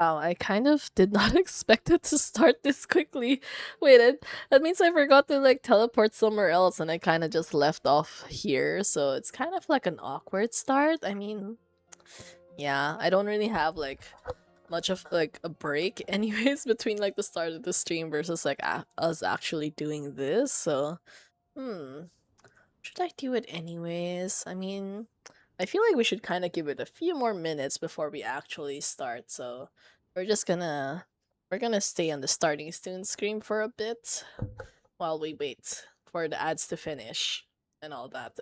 Wow, I kind of did not expect it to start this quickly. Wait, that means I forgot to like teleport somewhere else and I kind of just left off here. So it's kind of like an awkward start. I mean, yeah, I don't really have like much of like a break anyways between like the start of the stream versus like us actually doing this. So, hmm, should I do it anyways? I mean, I feel like we should kind of give it a few more minutes before we actually start. So we're just gonna we're gonna stay on the starting student screen for a bit while we wait for the ads to finish and all that.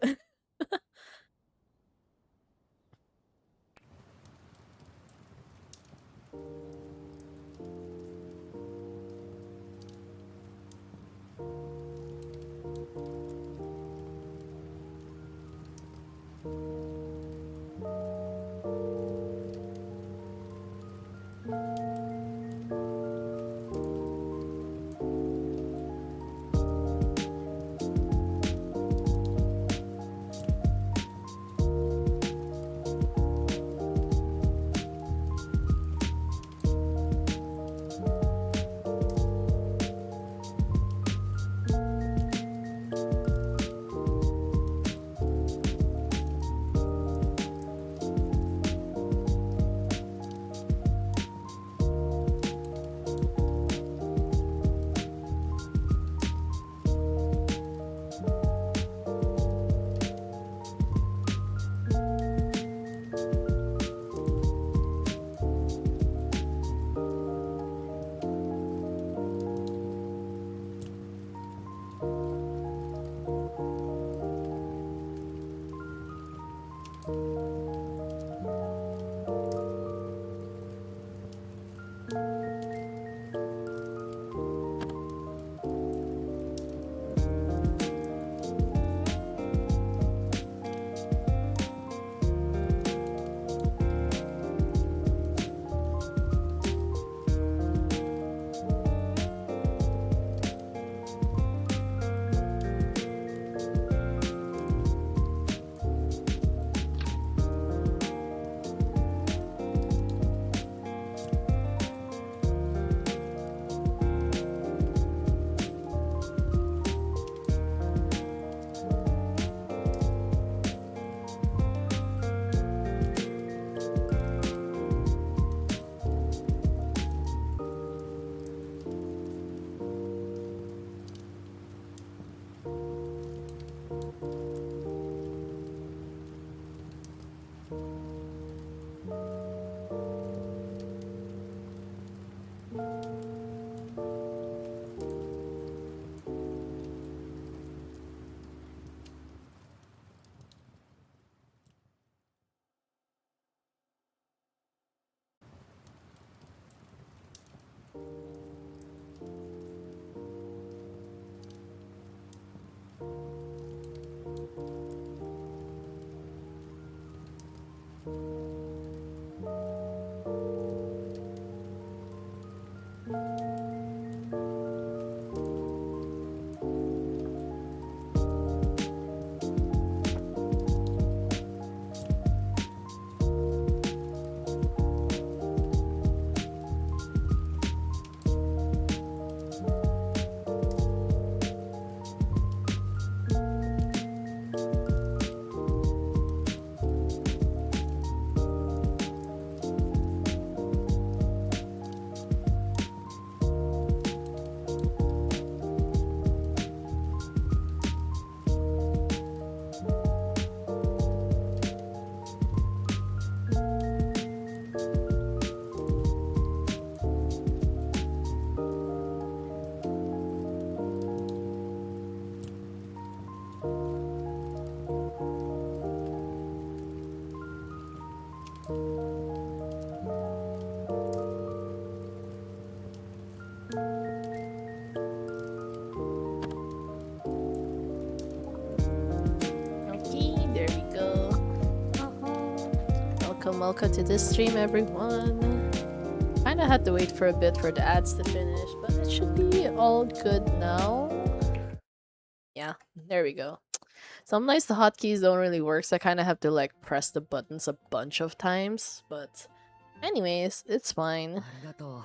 Okay, there we go. Welcome to this stream, everyone. Kinda had to wait for a bit for the ads to finish, but it should be all good now. Yeah, there we go. Sometimes the hotkeys don't really work, so I kind of have to like press the buttons a bunch of times, but Anyways, it's fine. ありがとう。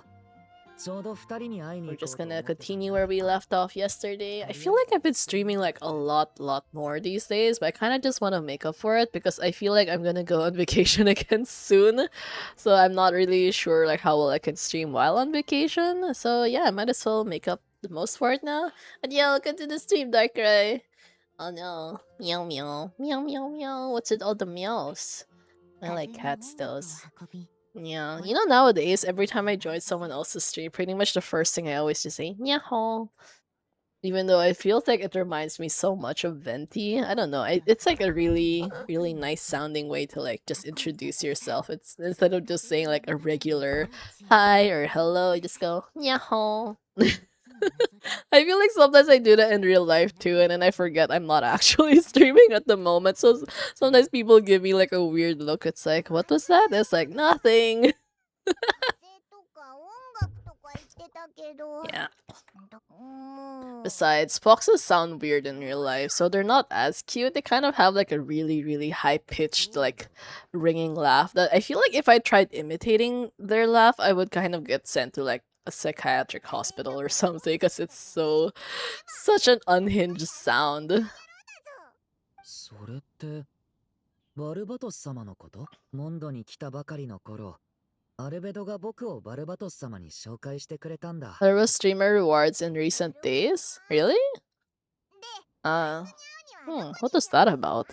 ちょうど二人に会いに We're 行こ just うと思 gonna ってたん continue だ。 where we left off yesterday. I feel like I've been streaming like a lot more these days, but I kind of just want to make up for it because I feel like I'm gonna go on vacation again soon. So I'm not really sure like how well I can stream while on vacation. So yeah, I might as well make up the most for it now. And yeah, welcome to the stream, Darkrai. Oh no. Meow meow. Meow meow meow. What's with all the meows? I like cat stills. Yeah, you know, nowadays, every time I join someone else's stream, pretty much the first thing I always just say, meow. Even though it feels like it reminds me so much of Venti. I don't know. It's like a really nice sounding way to like just introduce yourself. It's instead of just saying like a regular hi or hello, you just go, meow. I feel like sometimes I do that in real life too, and then I forget I'm not actually streaming at the moment. So sometimes people give me like a weird look. It's like, what was that? It's like nothing. Yeah. Besides, foxes sound weird in real life, so they're not as cute. They kind of have like a really high pitched, like ringing laugh that I feel like if I tried imitating their laugh, I would kind of get sent to like a psychiatric hospital or something because it's such an unhinged sound. それって、バルバトス様のこと？モンドに来たばかりの頃、アルベドが僕をバルバトス様に紹介してくれたんだ。 There was streamer rewards in recent days? Really? What is that about?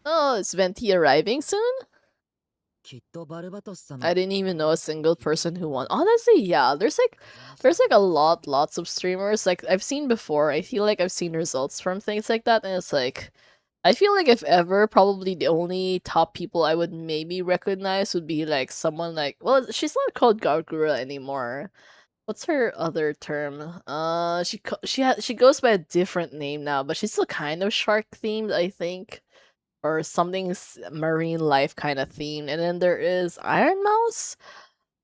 Oh, is Venti arriving soon? きっとバルバトス様。 I didn't even know a single person who won. Honestly, yeah, there's like a lots of streamers like I've seen before. I feel like I've seen results from things like that, and it's like I feel like if ever, probably the only top people I would maybe recognize would be like someone like, well, she's not called Gargura anymore. What's her other term? She goes by a different name now, but she's still kind of shark themed, I think, or something marine life kind of themed. And then there is Iron Mouse.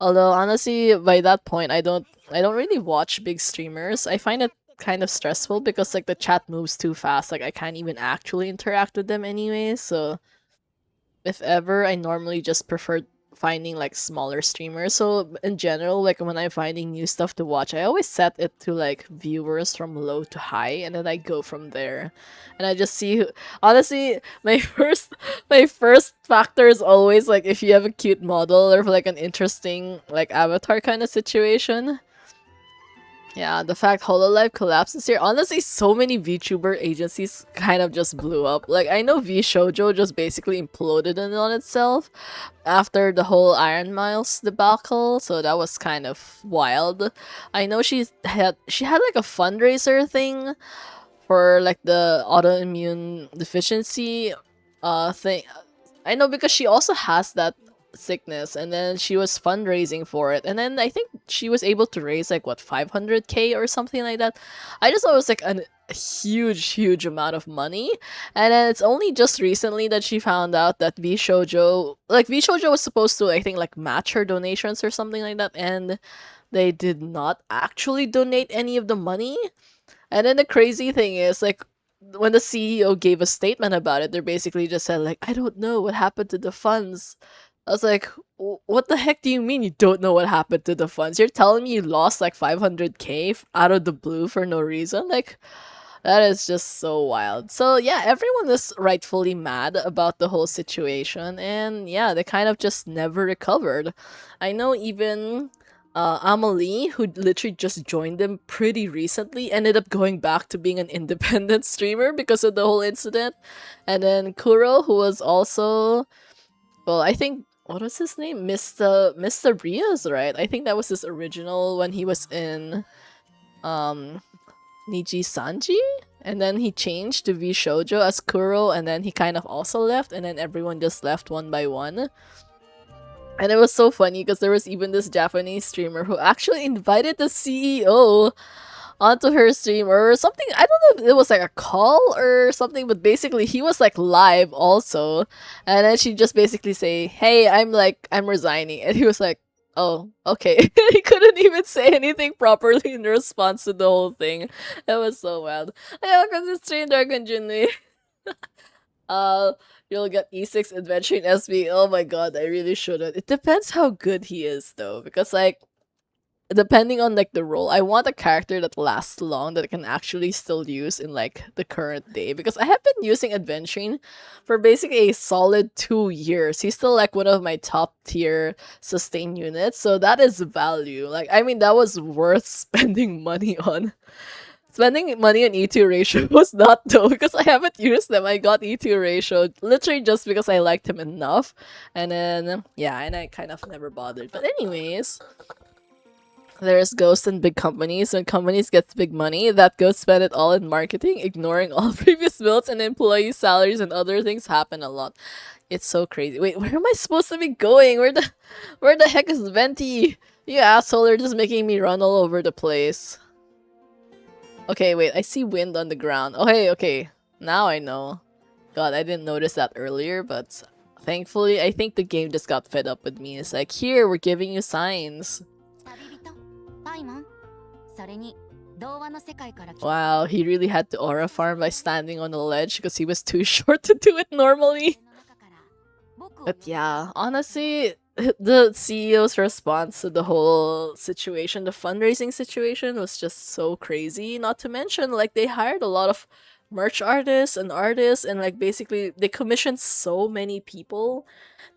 Although honestly, by that point, I don't really watch big streamers. I find it kind of stressful because like the chat moves too fast. Like I can't even actually interact with them anyway. So if ever, I normally just prefer finding like smaller streamers. So in general, like when I'm finding new stuff to watch, I always set it to like viewers from low to high, and then I go from there. And I just see. Honestly, my first factor is always like if you have a cute model or like an interesting like avatar kind of situation. Yeah, the fact Hololive collapses here. Honestly, so many VTuber agencies kind of just blew up. Like, I know VShojo just basically imploded in on itself after the whole Iron Miles debacle, so that was kind of wild. I know she had like a fundraiser thing for like the autoimmune deficiency thing. I know because she also has that sickness, and then she was fundraising for it, and then I think she was able to raise like what 500K or something like that. I just thought it was like a huge amount of money, and then it's only just recently that she found out that V Shoujo was supposed to, I think, like match her donations or something like that, and they did not actually donate any of the money. And then the crazy thing is, like, when the CEO gave a statement about it, they basically just said, like, I don't know what happened to the funds. I was like, what the heck do you mean you don't know what happened to the funds? You're telling me you lost like 500K out of the blue for no reason? Like, that is just so wild. So yeah, everyone is rightfully mad about the whole situation, and yeah, they kind of just never recovered. I know even Amelie, who literally just joined them pretty recently, ended up going back to being an independent streamer because of the whole incident. And then Kuro, who was also, well, I think, what was his name? Mr. Rios, right? I think that was his original when he was in um Niji Sanji, and then he changed to V Shoujo as Kuro, and then he kind of also left, and then everyone just left one by one. And it was so funny because there was even this Japanese streamer who actually invited the CEO onto her stream or something. I don't know if it was like a call or something, but basically he was like live also. And then she just basically say, "Hey, I'm resigning." And he was like, "Oh, okay." He couldn't even say anything properly in response to the whole thing. It was so wild. Hey, welcome to stream, Dragon Junli. Uh, you'll get E6 Adventure in SB. Oh my god, I really shouldn't. It depends how good he is though, because like depending on like the role, I want a character that lasts long that I can actually still use in like the current day. Because I have been using Adventuring for basically a solid 2 years. He's still like one of my top tier sustain units, so that is value. Like I mean, that was worth spending money on. Spending money on E2 ratio was not though because I haven't used them. I got E2 ratio literally just because I liked him enough. And then yeah, and I kind of never bothered. But anyways, there's ghosts in big companies. When companies get big money, that ghosts spend it all in marketing, ignoring all previous bills and employee salaries and other things happen a lot. It's so crazy. Wait, where am I supposed to be going? Where the heck is Venti? You asshole, you're just making me run all over the place. Okay, wait, I see wind on the ground. Oh, hey, okay. Now I know. God, I didn't notice that earlier, but thankfully, I think the game just got fed up with me. It's like, here, we're giving you signs. Wow, he really had to aura farm by standing on a ledge because he was too short to do it normally. But yeah, honestly, the CEO's response to the whole situation, the fundraising situation, was just so crazy. Not to mention, like, they hired a lot of merch artists, and like basically they commissioned so many people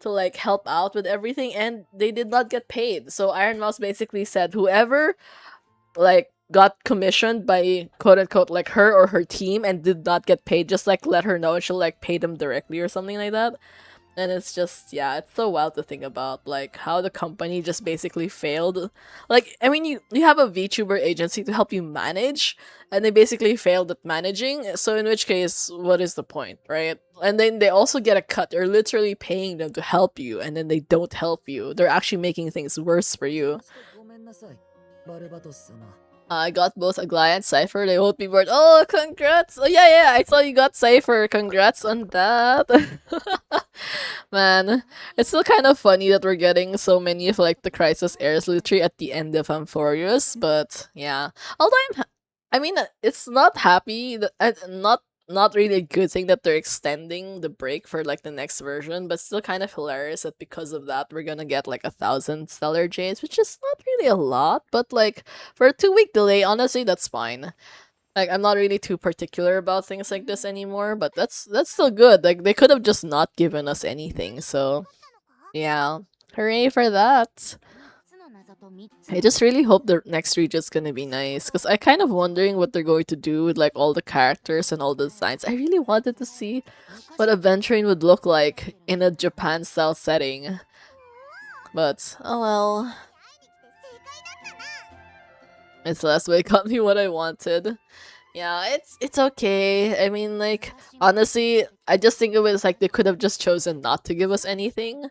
to like help out with everything, and they did not get paid. So Iron Mouse basically said, whoever like got commissioned by quote unquote like her or her team and did not get paid, just like let her know and she'll like pay them directly or something like that. And it's just, yeah, it's so wild to think about, like, how the company just basically failed. Like, I mean, you have a VTuber agency to help you manage, and they basically failed at managing, so in which case, what is the point, right? And then they also get a cut. They're literally paying them to help you, and then they don't help you. They're actually making things worse for you. I got both Aglaya and Cypher. They won't be bored. Oh, congrats! Oh, yeah, I saw you got Cypher. Congrats on that. Man, it's still kind of funny that we're getting so many of like the Crisis Airs literally at the end of Amphorius, but yeah. Although I mean, it's not happy that not really a good thing that they're extending the break for like the next version, but still kind of hilarious that because of that we're gonna get like 1,000 stellar jades, which is not really a lot, but like for a 2 week delay, honestly, that's fine. Like I'm not really too particular about things like this anymore, but that's still good. Like they could have just not given us anything, so yeah. Hooray for that. I just really hope the next region's gonna be nice, because I kind of wondering what they're going to do with like all the characters and all the designs. I really wanted to see what Adventuring would look like in a Japan-style setting. But, oh well. It's the last way got me what I wanted. Yeah, it's okay. I mean, like, honestly, I just think of it as like they could have just chosen not to give us anything.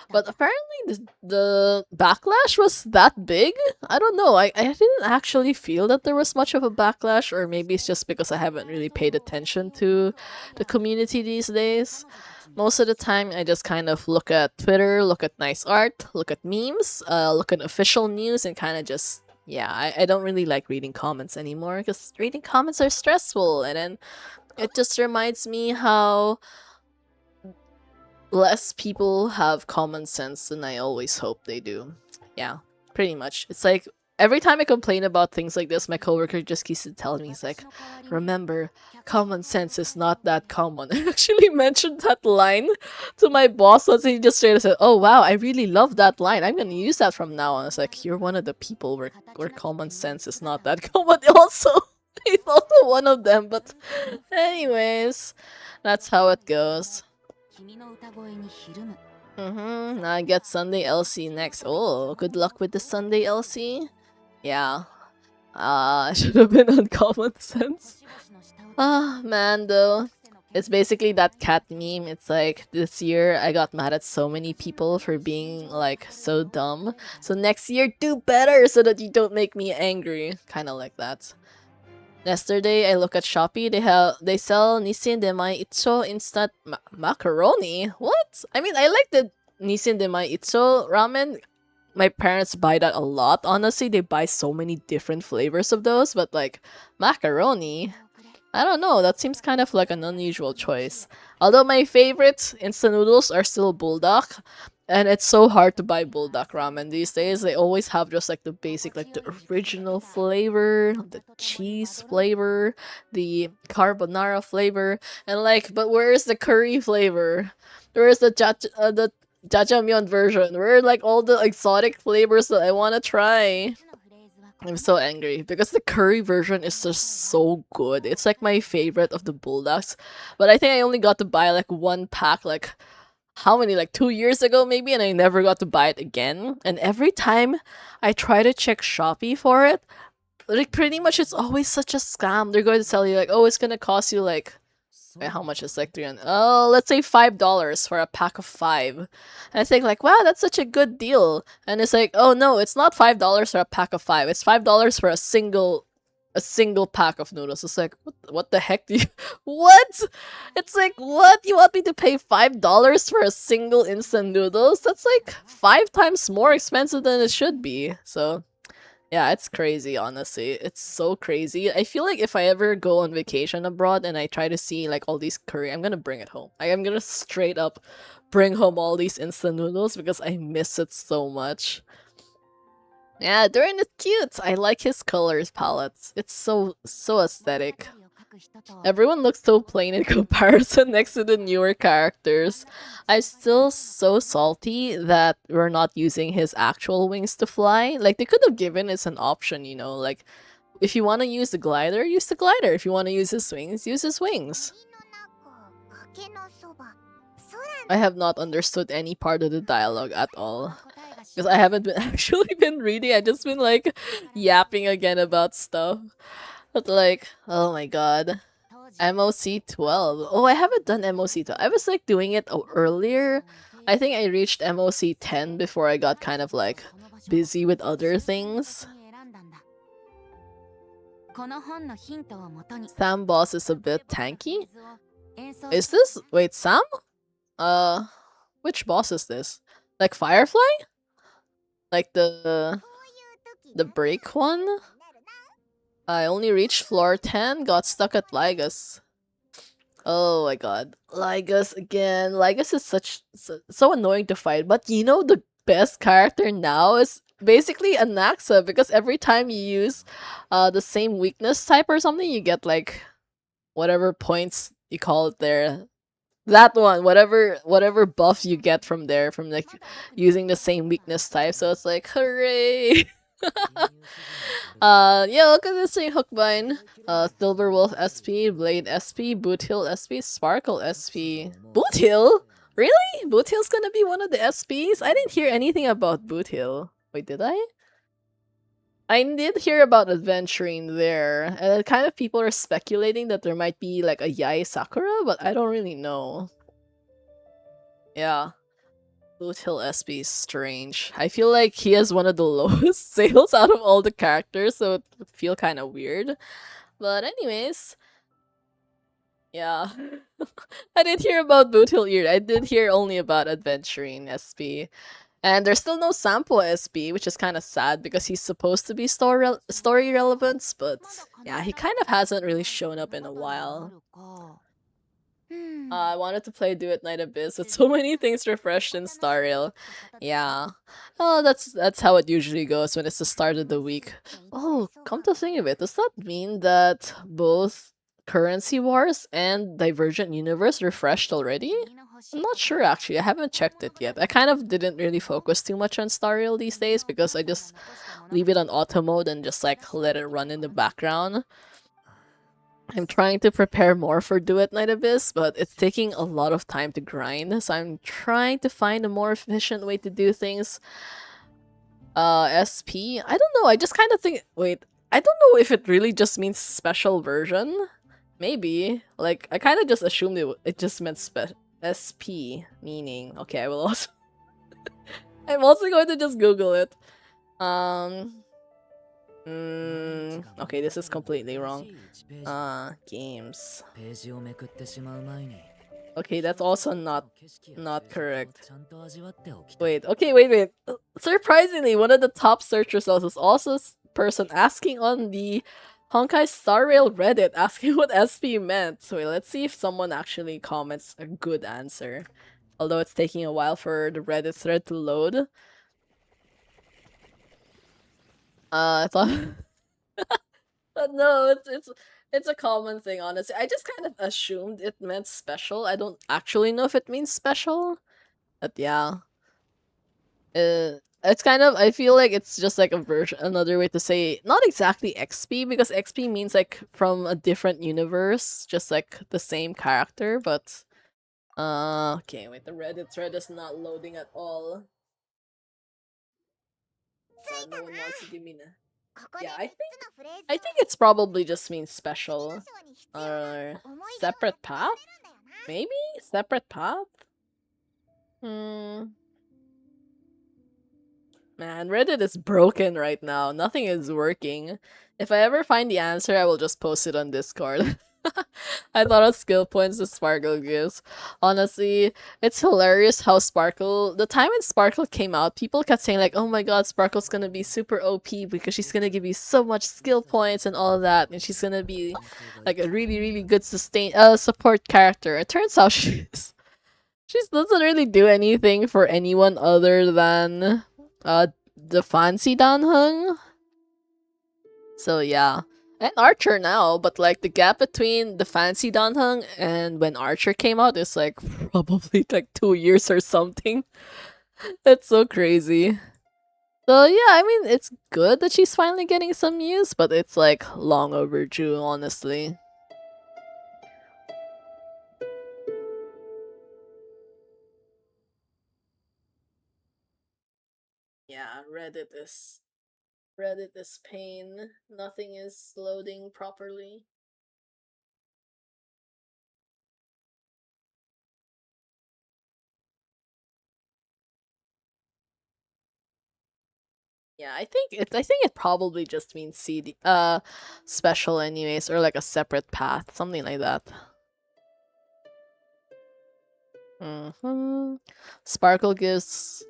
But apparently the backlash was that big? I don't know. I didn't actually feel that there was much of a backlash, or maybe it's just because I haven't really paid attention to the community these days. Most of the time, I just kind of look at Twitter, look at nice art, look at memes, look at official news, and kind of just yeah, I don't really like reading comments anymore because reading comments are stressful, and then it just reminds me how less people have common sense than I always hope they do. Yeah, pretty much. It's like every time I complain about things like this, my coworker just keeps telling me, he's like, remember, common sense is not that common. I actually mentioned that line to my boss once, and he just straight up said, oh wow, I really love that line. I'm gonna use that from now on. It's like, you're one of the people where common sense is not that common also. He's also one of them, but anyways, that's how it goes. I get Sunday LC next. Oh, good luck with the Sunday LC. Yeah. I should have been on common sense. Ah, man, though. It's basically that cat meme. It's like, this year I got mad at so many people for being, like, so dumb. So next year, do better so that you don't make me angry. Kinda like that. Yesterday, I look at Shopee. They sell Nissin Demai Itso instant macaroni. What? I mean, I like the Nissin Demai Itso ramen. My parents buy that a lot. Honestly, they buy so many different flavors of those, but like macaroni. I don't know, that seems kind of like an unusual choice. Although my favorite instant noodles are still bulldog, and it's so hard to buy bulldog ramen these days. They always have just like the basic, like the original flavor, the cheese flavor, the carbonara flavor, and like, but where's the curry flavor? Where's the jajangmyeon version? Where are like all the exotic flavors that I want to try? I'm so angry because the curry version is just so good. It's like my favorite of the bulldogs. But I think I only got to buy like one pack like how many, like 2 years ago maybe, and I never got to buy it again. And every time I try to check Shopee for it, like pretty much it's always such a scam. They're going to tell you like, oh, it's gonna cost you like, wait, how much is like 300? Oh, let's say $5 for a pack of five. And I think like, wow, that's such a good deal. And it's like, oh no, it's not $5 for a pack of five. It's $5 for a single pack of noodles. It's like, what the heck do you what? It's like, what? You want me to pay $5 for a single instant noodles? That's like 5 times more expensive than it should be. So yeah, it's crazy, honestly. It's so crazy. I feel like if I ever go on vacation abroad and I try to see like all these curry, I'm gonna bring it home. I'm gonna straight up bring home all these instant noodles because I miss it so much. Yeah, Durin is cute. I like his colors palettes. It's so aesthetic. Everyone looks so plain in comparison next to the newer characters. I'm still so salty that we're not using his actual wings to fly. Like, they could have given us an option, you know? Like, if you want to use the glider, use the glider. If you want to use his wings, use his wings. I have not understood any part of the dialogue at all. Because I haven't been actually been reading, I just been like yapping again about stuff. But like, oh my god. MOC 12. Oh, I haven't done MOC 12. I was like doing it earlier. I think I reached MOC 10 before I got kind of like busy with other things. Sam boss is a bit tanky. Is this? Wait, Sam? Which boss is this? Like Firefly? Like the break one? I only reached floor 10, got stuck at Ligus. Oh my god. Ligus again. Ligus is so annoying to fight, but you know the best character now is basically Anaxa because every time you use the same weakness type or something, you get like whatever points you call it there. That one, whatever buff you get from there from like using the same weakness type. So it's like hooray. Yeah, look at this thing, Hookvine. Silver Wolf SP, Blade SP, Boot Hill SP, Sparkle SP. Boot Hill? Really? Boot Hill's gonna be one of the SPs? I didn't hear anything about Boot Hill. Wait, did I? I did hear about adventuring there, and kind of people are speculating that there might be like a Yai Sakura, but I don't really know. Yeah. Boot Hill SP is strange. I feel like he has one of the lowest sales out of all the characters, so it would feel kind of weird. But anyways, yeah. I didn't hear about Boot Hill either. I did hear only about Adventuring SP. And there's still no Sampo SP, which is kind of sad because he's supposed to be story relevant, but yeah, he kind of hasn't really shown up in a while. I wanted to play Do It Night Abyss with so many things refreshed in Star Rail. Yeah. Oh, that's how it usually goes when it's the start of the week. Oh, come to think of it, does that mean that both Currency Wars and Divergent Universe refreshed already? I'm not sure actually. I haven't checked it yet. I kind of didn't really focus too much on Star Rail these days because I just leave it on auto mode and just like let it run in the background. I'm trying to prepare more for Do It Night Abyss, but it's taking a lot of time to grind, so I'm trying to find a more efficient way to do things. SP? I don't know, I just kind of think- wait, I don't know if it really just means special version? Maybe. Like, I kind of just assumed it just meant SP, meaning- okay, I will also- I'm also going to just Google it. Okay, this is completely wrong. Games. Okay, that's also not correct. Wait, okay, wait. Surprisingly, one of the top search results is also person asking on the Honkai Star Rail Reddit asking what SP meant. So wait, let's see if someone actually comments a good answer. Although it's taking a while for the Reddit thread to load. I thought but no, it's a common thing, honestly. I just kind of assumed it meant special. I don't actually know if it means special. But yeah. It's kind of, I feel like it's just like a version, another way to say not exactly XP, because XP means like from a different universe, just like the same character, but okay, wait, the Reddit thread is not loading at all. No one wants to give me yeah, I think it's probably just means special. Or separate path? Maybe? Separate path? Hmm. Man, Reddit is broken right now. Nothing is working. If I ever find the answer, I will just post it on Discord. I thought of skill points to Sparkle gives. Honestly, it's hilarious how Sparkle, the time when Sparkle came out, people kept saying like, oh my god, Sparkle's gonna be super OP because she's gonna give you so much skill points and all of that, and she's gonna be like a really, really good support character. It turns out she doesn't really do anything for anyone other than the fancy Danheng. So yeah. And Archer now, but like the gap between the fancy Danheng and when Archer came out is like probably like 2 years or something. It's so crazy. So yeah, I mean it's good that she's finally getting some use, but it's like long overdue, honestly. Yeah, Reddit is pain. Nothing is loading properly. Yeah, I think it probably just means CD special anyways, or like a separate path, something like that. Sparkle gives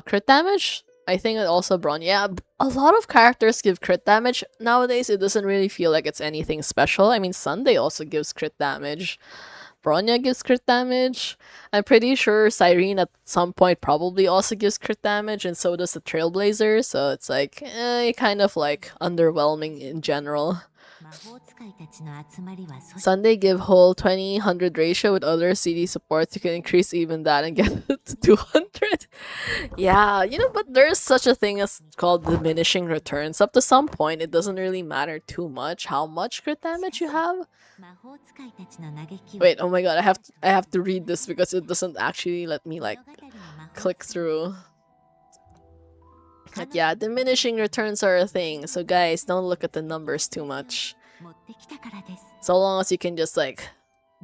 crit damage. I think it also Bron. Yeah, a lot of characters give crit damage nowadays. It doesn't really feel like it's anything special. I mean, Sunday also gives crit damage. Bronya gives crit damage. I'm pretty sure Cyrene at some point probably also gives crit damage, and so does the Trailblazer, so it's like, kind of like underwhelming in general. Sunday give whole 20-100 ratio with other CD supports. You can increase even that and get it to 200. Yeah, but there's such a thing as called diminishing returns. Up to some point, it doesn't really matter too much how much crit damage you have. Wait, oh my god, I have to read this because it doesn't actually let me like click through. But yeah, diminishing returns are a thing, so guys, don't look at the numbers too much. So long as you can just like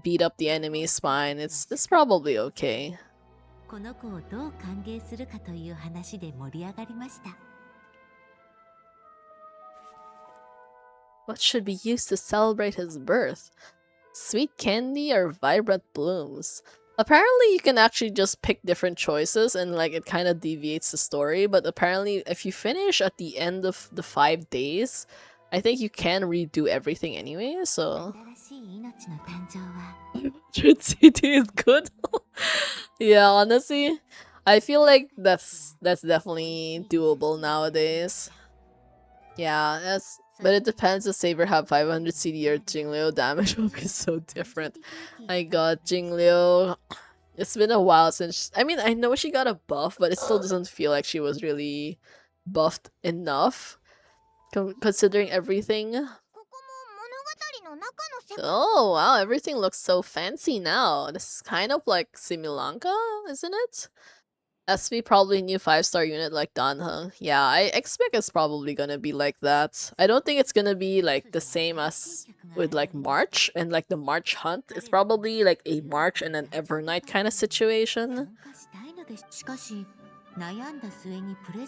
beat up the enemy's spine, it's probably okay. What should be used to celebrate his birth? Sweet candy or vibrant blooms? Apparently you can actually just pick different choices and like it kind of deviates the story, but apparently if you finish at the end of the 5 days, I think you can redo everything anyway, so... CD is good? Yeah, honestly, I feel like that's definitely doable nowadays. Yeah, but it depends. Does Saber have 500 CD or Jingliu? Damage will be so different. I got Jingliu. It's been a while since. I mean, I know she got a buff, but it still doesn't feel like she was really buffed enough, considering everything. Oh wow, everything looks so fancy now. This is kind of like Simulanka, isn't it? SV probably new 5-star unit like Danheng. Yeah, I expect it's probably gonna be like that. I don't think it's gonna be like the same as with like March and like the March hunt. It's probably like a March and an Evernight kind of situation.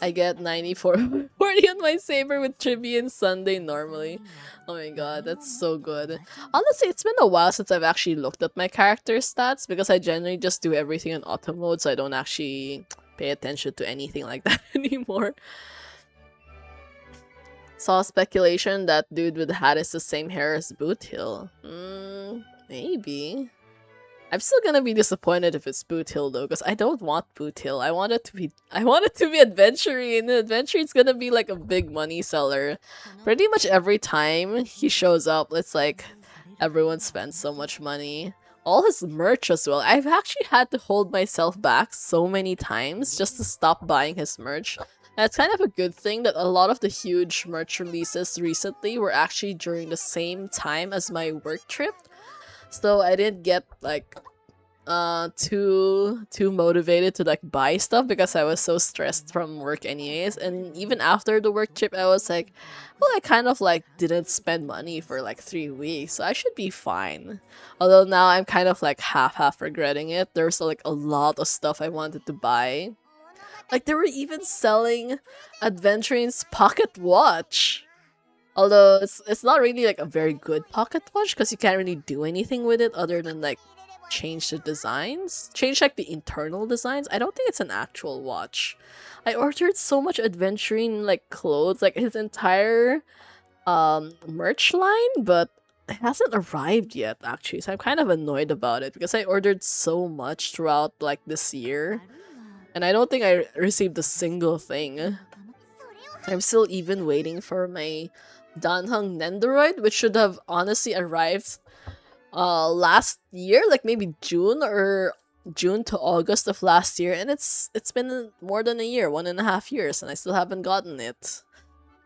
I get 94 40 on my Saber with Tribune Sunday normally. Oh my god, that's so good. Honestly, it's been a while since I've actually looked at my character stats because I generally just do everything in auto mode, so I don't actually pay attention to anything like that anymore. Saw speculation that dude with the hat is the same hair as Boot Hill. Maybe. I'm still gonna be disappointed if it's Boot Hill though, because I don't want Boot Hill. I want it to be Adventuring. Adventuring's gonna be like a big money seller. Pretty much every time he shows up, it's like everyone spends so much money. All his merch as well. I've actually had to hold myself back so many times just to stop buying his merch. That's kind of a good thing that a lot of the huge merch releases recently were actually during the same time as my work trip. So I didn't get like too motivated to like buy stuff because I was so stressed from work anyways. And even after the work trip I was like, well, I kind of like didn't spend money for like 3 weeks, so I should be fine. Although now I'm kind of like half regretting it. There's like a lot of stuff I wanted to buy. Like they were even selling Adventuring's pocket watch. Although it's not really like a very good pocket watch because you can't really do anything with it other than like change the designs. Change like the internal designs. I don't think it's an actual watch. I ordered so much Adventuring like clothes, like his entire merch line, but it hasn't arrived yet actually. So I'm kind of annoyed about it because I ordered so much throughout like this year. And I don't think I received a single thing. I'm still even waiting for my Danheng Nendoroid, which should have honestly arrived last year, like maybe June to August of last year, and it's been more than a year, 1.5 years, and I still haven't gotten it.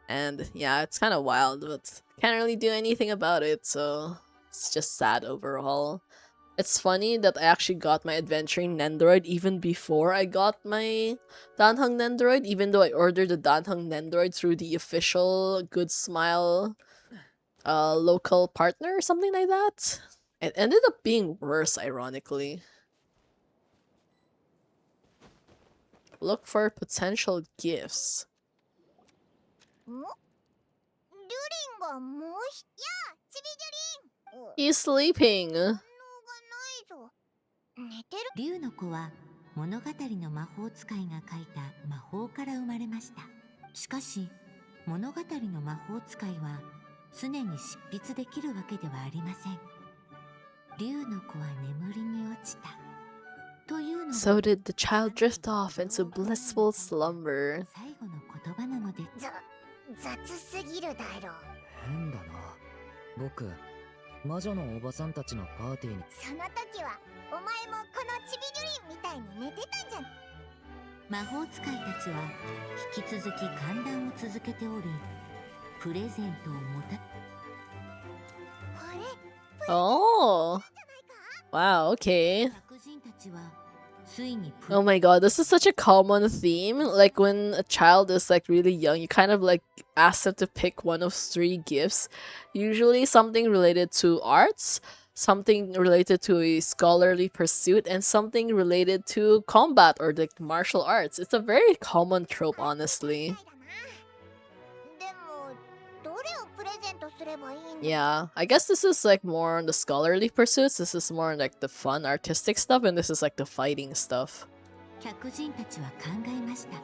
And yeah, it's kind of wild, but can't really do anything about it, so it's just sad overall. It's funny that I actually got my Adventuring Nendoroid even before I got my Danheng Nendoroid, even though I ordered the Danheng Nendoroid through the official Good Smile local partner or something like that. It ended up being worse, ironically. Look for potential gifts. He's sleeping. 竜の子は物語の魔法使いが書いた魔法から生まれました。しかし物語の魔法使いは常に執筆できるわけではありません。竜の子は眠りに落ちた。というのが So did the child drift off into blissful slumber. 最後の言葉なので。雑すぎるだろ。変だな。僕、魔女のおばさんたちのパーティーに。その時はお前もこのちびじゅりんみたいに寝てたんじゃん。魔法使いたちは引き続き歓談を続けており、プレゼントをもた。これ Oh. Wow, okay. 客人たちはついにプ Oh my god, this is such a common theme. Like when a child is like really young, you kind of like ask them to pick one of 3 gifts. Usually something related to arts, something related to a scholarly pursuit, and something related to combat or like martial arts. It's a very common trope, honestly. でもどれをプレゼントすればいいんだ。 Yeah, I guess this is like more on the scholarly pursuits. This is more on like the fun artistic stuff, and this is like the fighting stuff. 客人たちは考えました。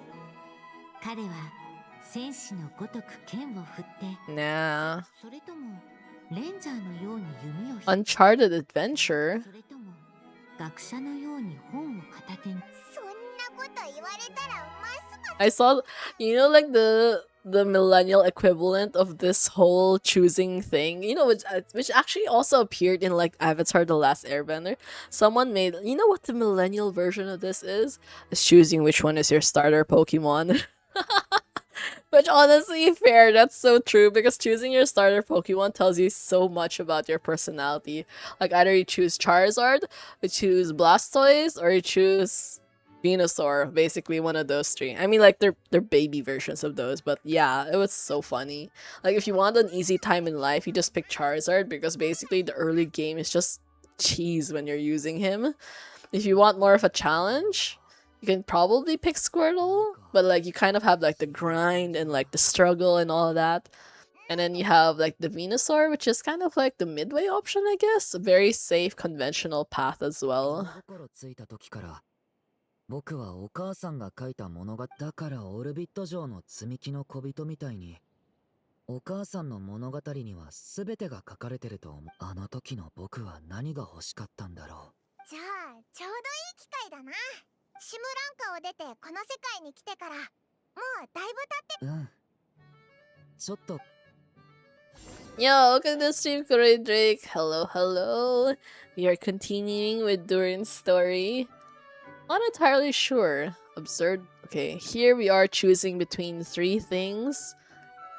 彼は戦士のごとく剣を振って、 Nah. それともレンジャーのように弓を引く、 Uncharted Adventure? それとも学者のように本を片手に。そんなこと言われたらますます。 I saw, you know, like the millennial equivalent of this whole choosing thing, you know, which actually also appeared in like Avatar: The Last Airbender. Someone made, you know what the millennial version of this is? It's choosing which one is your starter Pokemon. Which honestly, fair, that's so true because choosing your starter Pokemon tells you so much about your personality. Like either you choose Charizard, you choose Blastoise, or you choose Venusaur, basically one of those 3. I mean, like they're baby versions of those, but yeah, it was so funny. Like if you want an easy time in life, you just pick Charizard because basically the early game is just cheese when you're using him. If you want more of a challenge, you can probably pick Squirtle, but like you kind of have like the grind and like the struggle and all of that. And then you have like the Venusaur, which is kind of like the midway option, I guess. A very safe, conventional path as well. 心ついた時から僕はお母さんが書いた物語だからオルビット城の積み木の小人みたいにお母さんの物語には全てが書かれてると思う。あの時の僕は何が欲しかったんだろじゃあちょうどいい機会だな。シムランカを出てこの世界に来てからもうだいぶ経って。う。うん。ちょっと Yo, welcome to the stream, Korean Drake. Hello, hello. We are continuing with Durin's story. Not entirely sure. Absurd. Okay, here we are choosing between three things.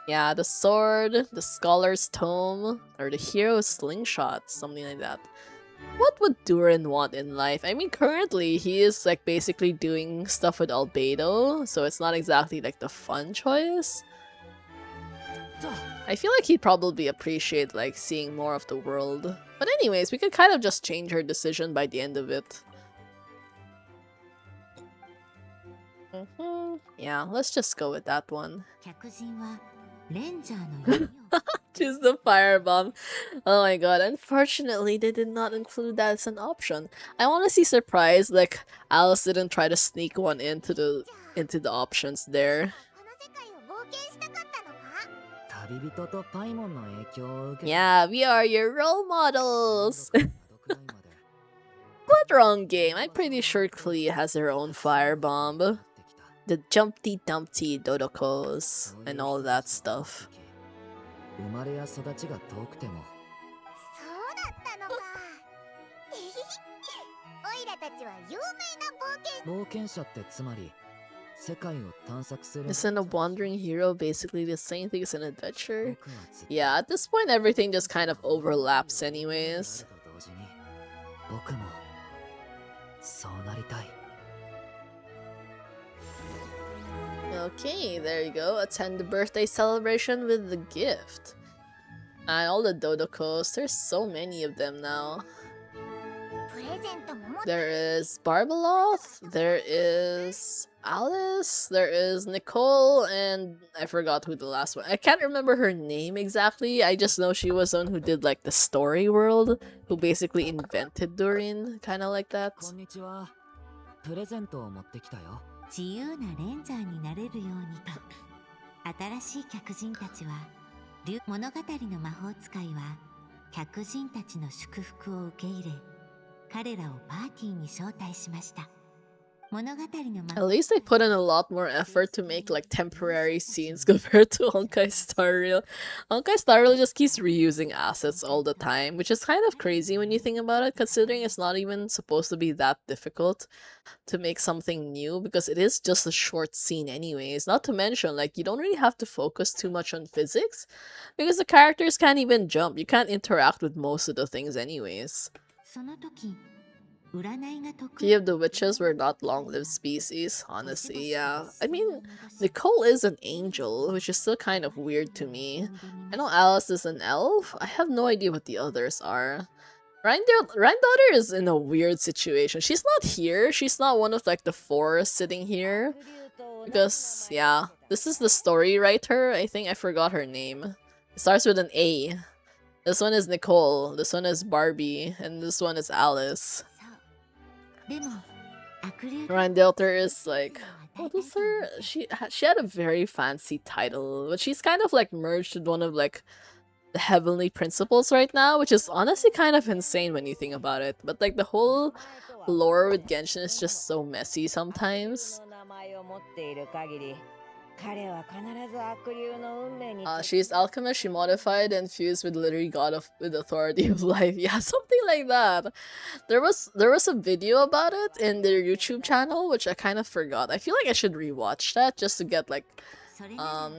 Yeah, the sword, the scholar's tome, or the hero's slingshot, something like that. What would Durin want in life? I mean, currently he is like basically doing stuff with Albedo, so it's not exactly like the fun choice. I feel like he'd probably appreciate like seeing more of the world. But anyways, we could kind of just change her decision by the end of it. Yeah, let's just go with that one. 客人はレンジャーの弓を Choose the firebomb. Oh my god, unfortunately they did not include that as an option. I honestly surprised like Alice didn't try to sneak one into the options there. この世界を冒険したかったのか。旅人とパイモンの影響を受け Yeah, we are your role models. 窓くらいまで What wrong game? I'm pretty sure Klee has her own firebomb. やってきた。 The Jumpty Dumpty Dodokos and all that stuff. 生まれや育ちが遠くてもそうだったのか。オイラたちは有名な冒険。冒険者ってつまり世界を探索する Isn't a wandering hero basically the same thing as an adventure? 僕はずっと Yeah, at this point everything just kind of overlaps anyways. 誰と同時に僕もそうなりたい。 Okay, there you go. Attend the birthday celebration with the gift. And all the Dodokos, there's so many of them now. プレゼントも持って。 There is Barbeloth, there is Alice, there is Nicole, and I forgot who the last one. I can't remember her name exactly. I just know she was the one who did like the story world, who basically invented Durin, kind of like that. こんにちは。プレゼントを持ってきたよ。自由なレンジャーになれるようにと新しい客人たちは物語の魔法使いは客人たちの祝福を受け入れ彼らをパーティーに招待しました。物語の魔 At least they put in a lot more effort to make like temporary scenes compared to Honkai Star Rail. Honkai Star Rail just keeps reusing assets all the time, which is kind of crazy when you think about it, considering it's not even supposed to be that difficult to make something new because it is just a short scene anyways. Not to mention, like, you don't really have to focus too much on physics because the characters can't even jump. You can't interact with most of the things anyways. その時占いが得 Few of the witches were not long-lived species, honestly, yeah. I mean, Nicole is an angel, which is still kind of weird to me. I know Alice is an elf. I have no idea what the others are. Rhindaughter is in a weird situation. She's not here. She's not one of like the four sitting here. Because, yeah, this is the story writer. I think I forgot her name. It starts with an A. This one is Nicole, this one is Barbie, and this one is Alice. でも悪霊 Rheindelter is like, what was her? She had a very fancy title, but she's kind of like merged with one of like the heavenly principles right now, which is honestly kind of insane when you think about it. But like the whole lore with Genshin is just so messy sometimes. She's alchemist, she modified and fused with literary god with authority of life. Yeah, something like that. There was a video about it in their YouTube channel, which I kind of forgot. I feel like I should rewatch that just to get like それなら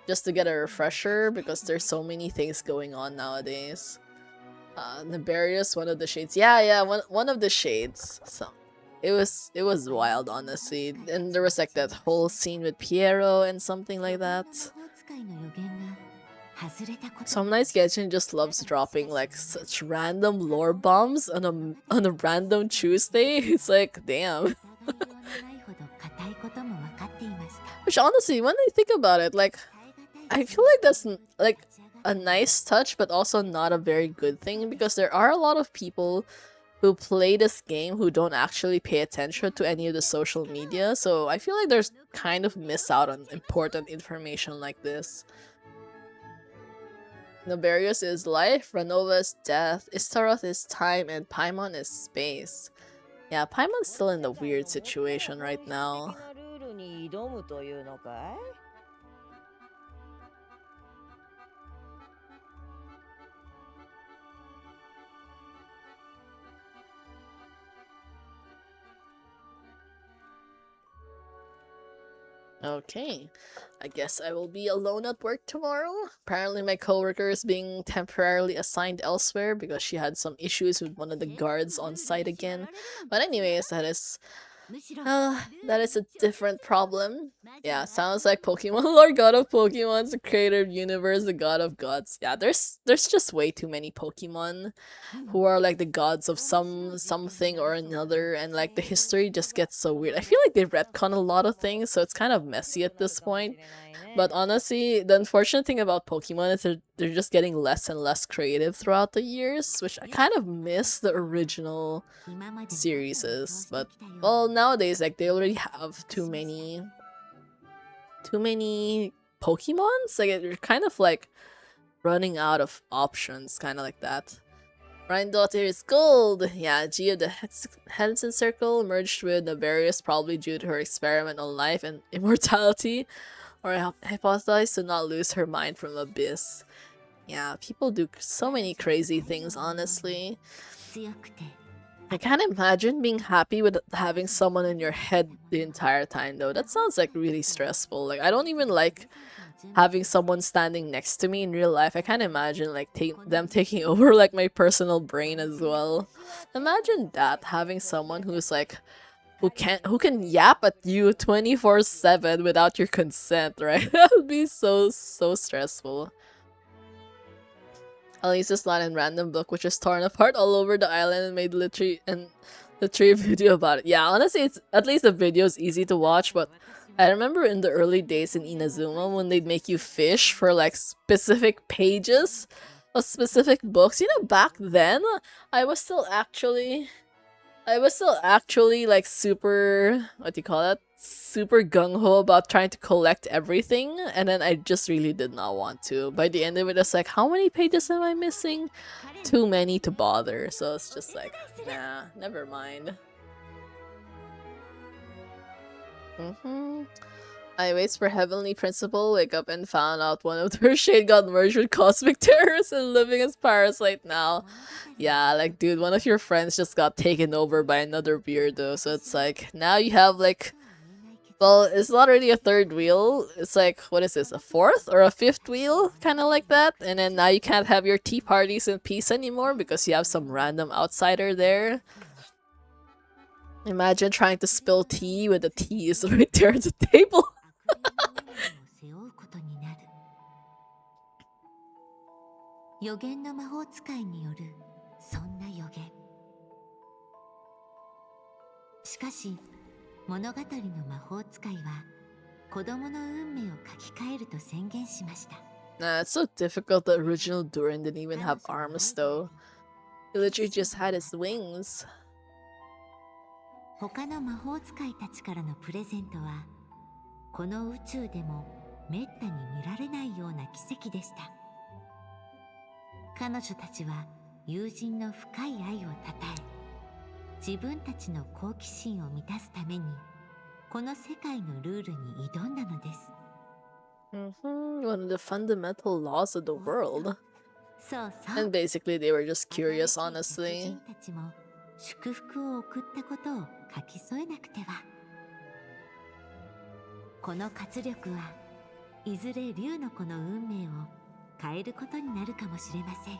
just to get a refresher because there's so many things going on nowadays. Nefarious, one of the shades. Yeah, one of the shades. So it was wild, honestly. And there was like that whole scene with Piero and something like that. 魔法使いの予言が外れたこと Some nights Genshin just loves dropping like such random lore bombs on a random Tuesday. It's like, damn. 疑いようのないほど固いことも分かっていました。 Which honestly, when I think about it, like, I feel like that's like a nice touch, but also not a very good thing because there are a lot of people who play this game who don't actually pay attention to any of the social media. So I feel like there's kind of miss out on important information like this. Naberius is life, Ranova is death, Istaroth is time, and Paimon is space. Yeah, Paimon's still in the weird situation right now. Okay, I guess I will be alone at work tomorrow. Apparently my coworker is being temporarily assigned elsewhere because she had some issues with one of the guards on site again. But anyways, that is a different problem. Yeah, sounds like Pokemon Lord God of Pokemon's the creator of universe, the god of gods. Yeah, there's just way too many Pokemon who are like the gods of something or another, and like the history just gets so weird. I feel like they retcon a lot of things, so it's kind of messy at this point. But honestly, the unfortunate thing about Pokemon is they're just getting less and less creative throughout the years, which I kind of miss the original series. But well, nowadays like they already have too many Pokemons. Like they're kind of like running out of options, kind of like that. Daughter is gold! Yeah, G of the Henson Circle merged with Naberius probably due to her experiment on life and immortality, or hypothesized to not lose her mind from Abyss. Yeah, people do so many crazy things, honestly. I can't imagine being happy with having someone in your head the entire time, though. That sounds like really stressful. Like, I don't even like having someone standing next to me in real life. I can't imagine like them taking over like my personal brain as well. Imagine that, having someone who's like who can yap at you 24/7 without your consent, right? That would be so stressful. Elisa's not in random book, which is torn apart all over the island and made literally video about it. Yeah, honestly, it's at least the video is easy to watch, but I remember in the early days in Inazuma when they'd make you fish for like specific pages of specific books. You know, back then I was still actually like super, what do you call that? Super gung-ho about trying to collect everything, and then I just really did not want to. By the end of it, it's like, how many pages am I missing? Too many to bother, so it's just like, nah, never mind. I waits for Heavenly Principal, wake up and found out one of their shade got merged with Cosmic Terrors and living as Parasite now. Yeah, like dude, one of your friends just got taken over by another weirdo, so it's like, now you have like, well, it's not really a third wheel, it's like, what is this, a fourth or a fifth wheel? Kinda like that, and then now you can't have your tea parties in peace anymore because you have some random outsider there. Imagine trying to spill tea when the tea is right there at the table. 予言の魔法使いによるそんな予言。しかし物語の魔法使いは子供の運命を書き換えると宣言しました。 Nah, it's so difficult. The original Durin didn't even have arms though. He literally just had his wings. 他の魔法使いたちからのプレゼントはこの宇宙でもめったに見られないような奇跡でした。彼女たちは友人の深い愛をたたえ、自分たちの好奇心を満たすためにこの世界のルールに挑んだのです。One of the fundamental laws of the world. そうそう。 And basically they were just curious, honestly. たちも祝福を送ったことを書き添えなくては。この活力はいずれ竜の子の運命を変えることになるかもしれません。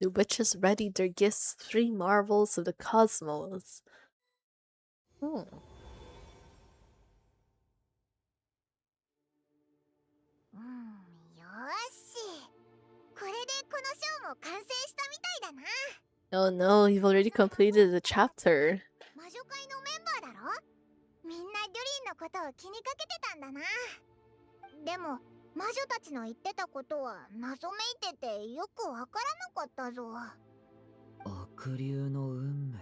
The witches readied their gifts, 3 marvels of the cosmos. よし、これでこのショーも完成したみたいだな。 Oh no, you've already completed the chapter. 魔女会のメンバーだろ。みんなデュリンのことを気にかけてたんだな。でも魔女たちの言ってたことは謎めいててよくわからなかったぞ。悪竜の運命。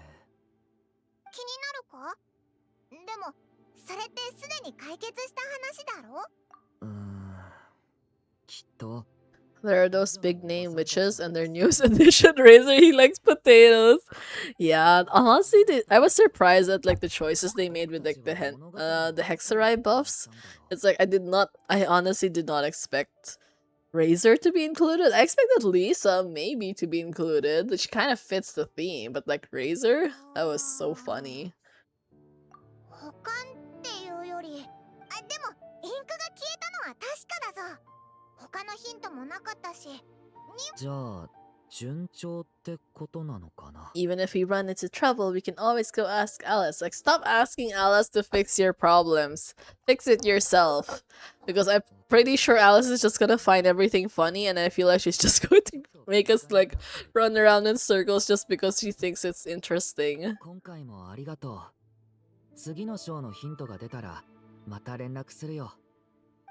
気になるか？でもそれってすでに解決した話だろ？うーん、きっと There are those big name witches and their newest edition Razor. He likes potatoes. Yeah, honestly, I was surprised at like the choices they made with like the Hexarai buffs. It's like I honestly did not expect Razor to be included. I expected Lisa maybe to be included. She kind of fits the theme, but like Razor, that was so funny. 保管っていうより、でもインクが消えたのは確かだぞ。他のヒントもなかったし。じゃあ順調ってことなのかな。 Even if we run into trouble, we can always go ask Alice. Like, stop asking Alice to fix your problems. Fix it yourself. Because I'm pretty sure Alice is just gonna find everything funny, and I feel like she's just going to make us, like, run around in circles just because she thinks it's interesting. 今回もありがとう。次の章のヒントが出たらまた連絡するよ。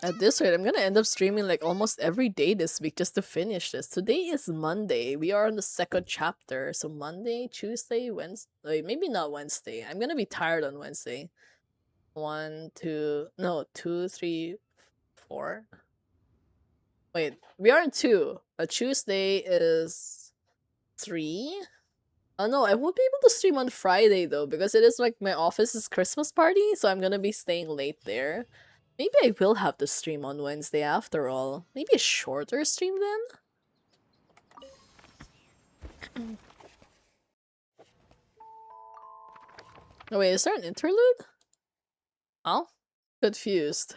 At this rate, I'm gonna end up streaming like almost every day this week just to finish this. Today is Monday. We are on the second chapter. So Monday, Tuesday, Wednesday. Wait, maybe not Wednesday. I'm gonna be tired on Wednesday. 1, 2, no, 2, 3, 4. Wait, we are on 2. Tuesday is 3. Oh no, I won't be able to stream on Friday though because it is like my office's Christmas party, so I'm gonna be staying late there. Maybe I will have to stream on Wednesday after all. Maybe a shorter stream then? Oh wait, is there an interlude? Oh? Confused.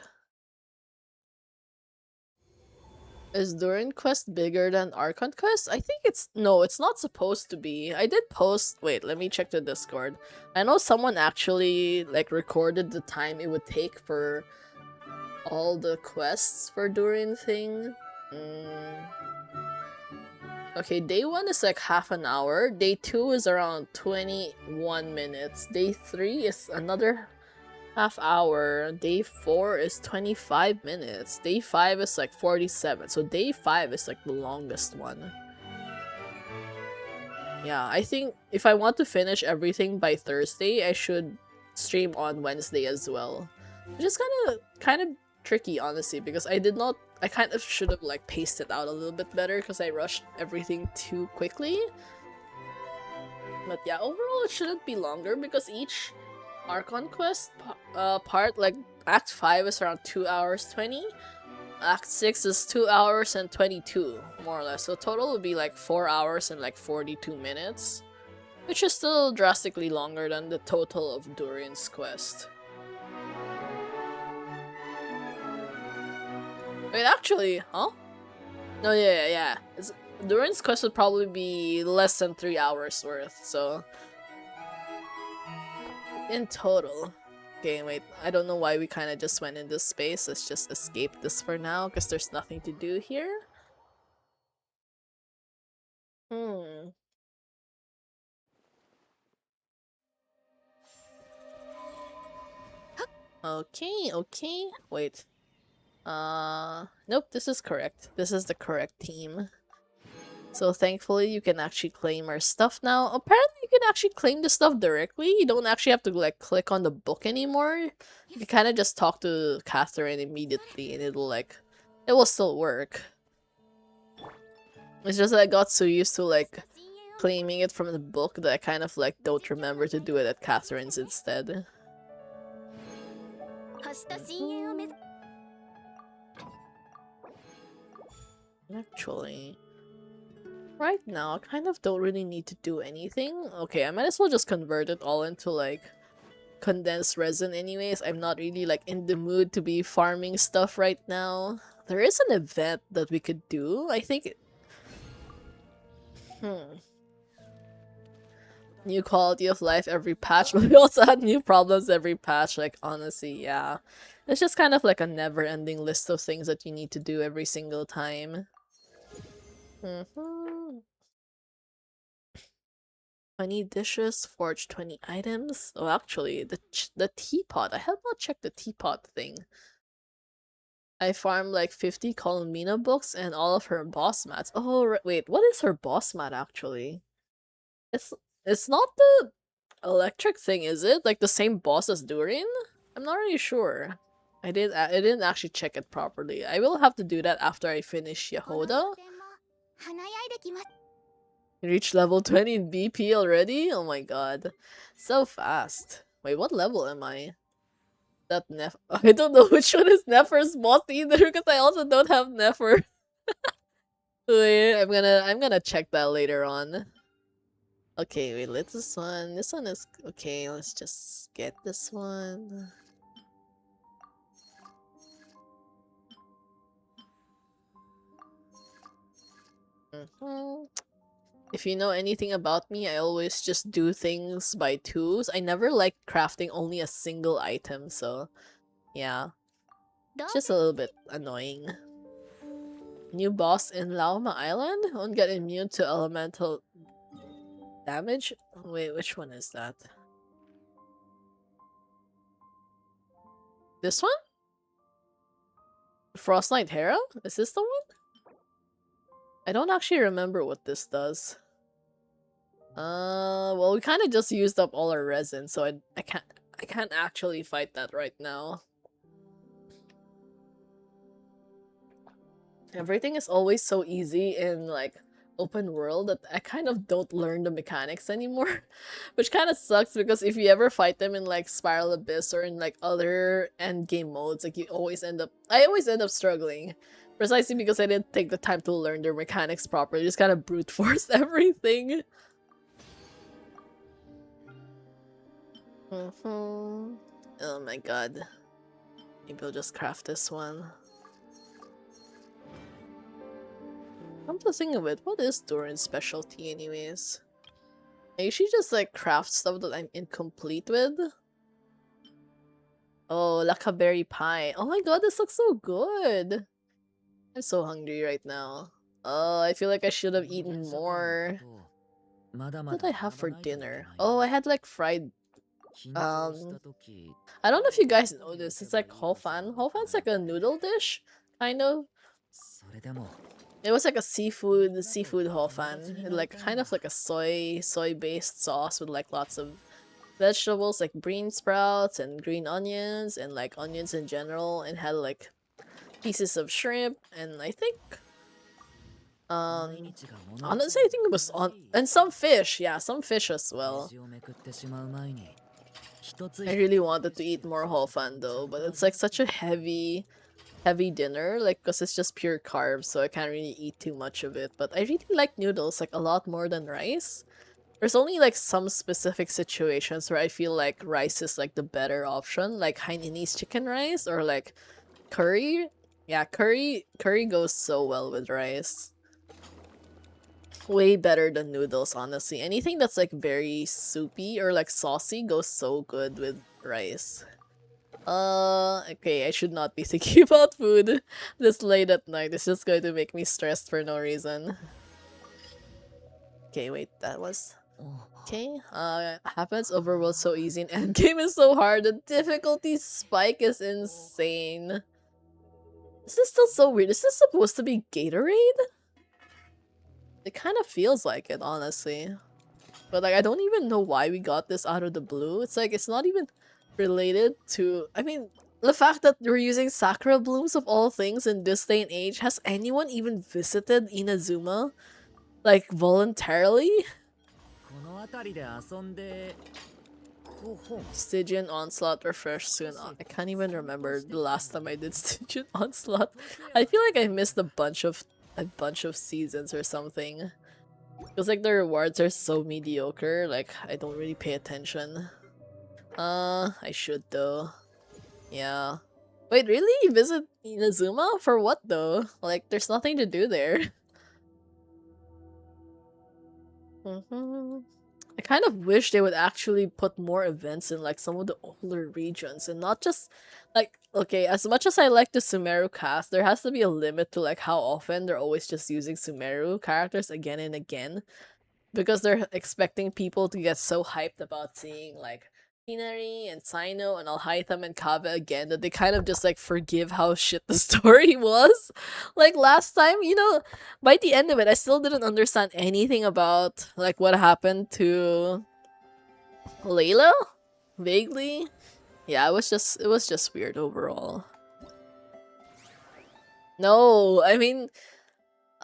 Is Durin Quest bigger than Archon Quest? I think it's... No, it's not supposed to be. I did post... Wait, let me check the Discord. I know someone actually, like, recorded the time it would take for all the quests for Durin thing. Okay, day 1 is like half an hour. Day 2 is around 21 minutes. Day 3 is another half hour. Day 4 is 25 minutes. Day 5 is like 47. So day 5 is like the longest one. Yeah, I think if I want to finish everything by Thursday, I should stream on Wednesday as well. Which is kind of tricky, honestly, because I kind of should have like paced it out a little bit better because I rushed everything too quickly. But yeah, overall it shouldn't be longer because each Archon Quest part, like Act 5 is around 2 hours 20, Act 6 is 2 hours and 22, more or less. So total would be like 4 hours and like 42 minutes, which is still drastically longer than the total of Durin's Quest. Wait, actually, huh? No, yeah. Durin's Quest would probably be less than 3 hours worth, so... In total. Okay, wait, I don't know why we kind of just went in this space. Let's just escape this for now, because there's nothing to do here. Okay. Wait. Nope, this is correct. This is the correct team. So thankfully you can actually claim our stuff now. Apparently you can actually claim the stuff directly. You don't actually have to like click on the book anymore. You can kind of just talk to Catherine immediately and it will still work. It's just that I got so used to like claiming it from the book that I kind of like don't remember to do it at Catherine's instead. Actually, right now I kind of don't really need to do anything. Okay, I might as well just convert it all into like condensed resin anyways. I'm not really like in the mood to be farming stuff right now. There is an event that we could do. I think new quality of life every patch, but we also had new problems every patch. Like, honestly, yeah. It's just kind of like a never-ending list of things that you need to do every single time. 20 dishes, forge 20 items. Oh, actually, the teapot. I have not checked the teapot thing. I farmed like 50 Columina books and all of her boss mats. Oh, wait, what is her boss mat actually? It's not the electric thing, is it? Like the same boss as Durin? I'm not really sure. I didn't actually check it properly. I will have to do that after I finish この Yahoda. 特典も華やいできます。 Reach level 20 in BP already? Oh my god. So fast. Wait, what level am I? That I don't know which one is Nefer's boss either because I also don't have Nefer. Wait, I'm gonna check that later on. Okay, wait, let's this one. This one is okay, let's just get this one. If you know anything about me, I always just do things by twos. I never like crafting only a single item, so yeah. It's just a little bit annoying. New boss in Laoma Island? Won't get immune to elemental damage? Wait, which one is that? This one? Frost Knight Hera? Is this the one? I don't actually remember what this does. Well, we kind of just used up all our resin, so I can't actually fight that right now. Everything is always so easy in like open world that I kind of don't learn the mechanics anymore, which kind of sucks because if you ever fight them in like Spiral Abyss or in like other end game modes, like I always end up struggling, precisely because I didn't take the time to learn their mechanics properly. Just kind of brute force everything. Oh my god. Maybe I'll just craft this one. Come to think of it, what is Durin's specialty anyways? I usually just like craft stuff that I'm incomplete with. Oh, Lakaberry pie. Oh my god, this looks so good! I'm so hungry right now. Oh, I feel like I should have eaten more. What did I have for dinner? Oh, I had like fried... I don't know if you guys know this, it's like Hofan. Hofan's like a noodle dish, kind of. It was like a seafood hofan, like kind of like a soy based sauce with like lots of vegetables like bean sprouts and green onions and like onions in general, and had like pieces of shrimp and I think honestly I think it was on and some fish, yeah, some fish as well. I really wanted to eat more hofan though, but it's like such a heavy dinner, like because it's just pure carbs, so I can't really eat too much of it. But I really like noodles like a lot more than rice. There's only like some specific situations where I feel like rice is like the better option, like Hainanese chicken rice or like curry. Yeah, curry goes so well with rice. Way better than noodles, honestly. Anything that's like very soupy or like saucy goes so good with rice. Okay, I should not be thinking about food this late at night. It's just going to make me stressed for no reason. Okay, wait, that was... Okay, happens overworld so easy and endgame is so hard. The difficulty spike is insane. This is still so weird. Is this supposed to be Gatorade? It kind of feels like it, honestly. But like, I don't even know why we got this out of the blue. It's like, it's not even related to... I mean, the fact that we're using sakura blooms of all things in this day and age. Has anyone even visited Inazuma? Like, voluntarily? Stygian Onslaught refresh soon. I can't even remember the last time I did Stygian Onslaught. I feel like I missed a bunch of seasons or something. Because like the rewards are so mediocre, like I don't really pay attention. I should though. Yeah. Wait, really? You visit Inazuma? For what though? Like, there's nothing to do there. I kind of wish they would actually put more events in like some of the older regions and not just like, okay, as much as I like the Sumeru cast, there has to be a limit to like how often they're always just using Sumeru characters again and again. Because they're expecting people to get so hyped about seeing like Hinari and Sino and Alhaitham and Kava again that they kind of just like forgive how shit the story was. Like last time, you know, by the end of it, I still didn't understand anything about like what happened to Layla? Vaguely? Yeah, it was just weird overall. No, I mean,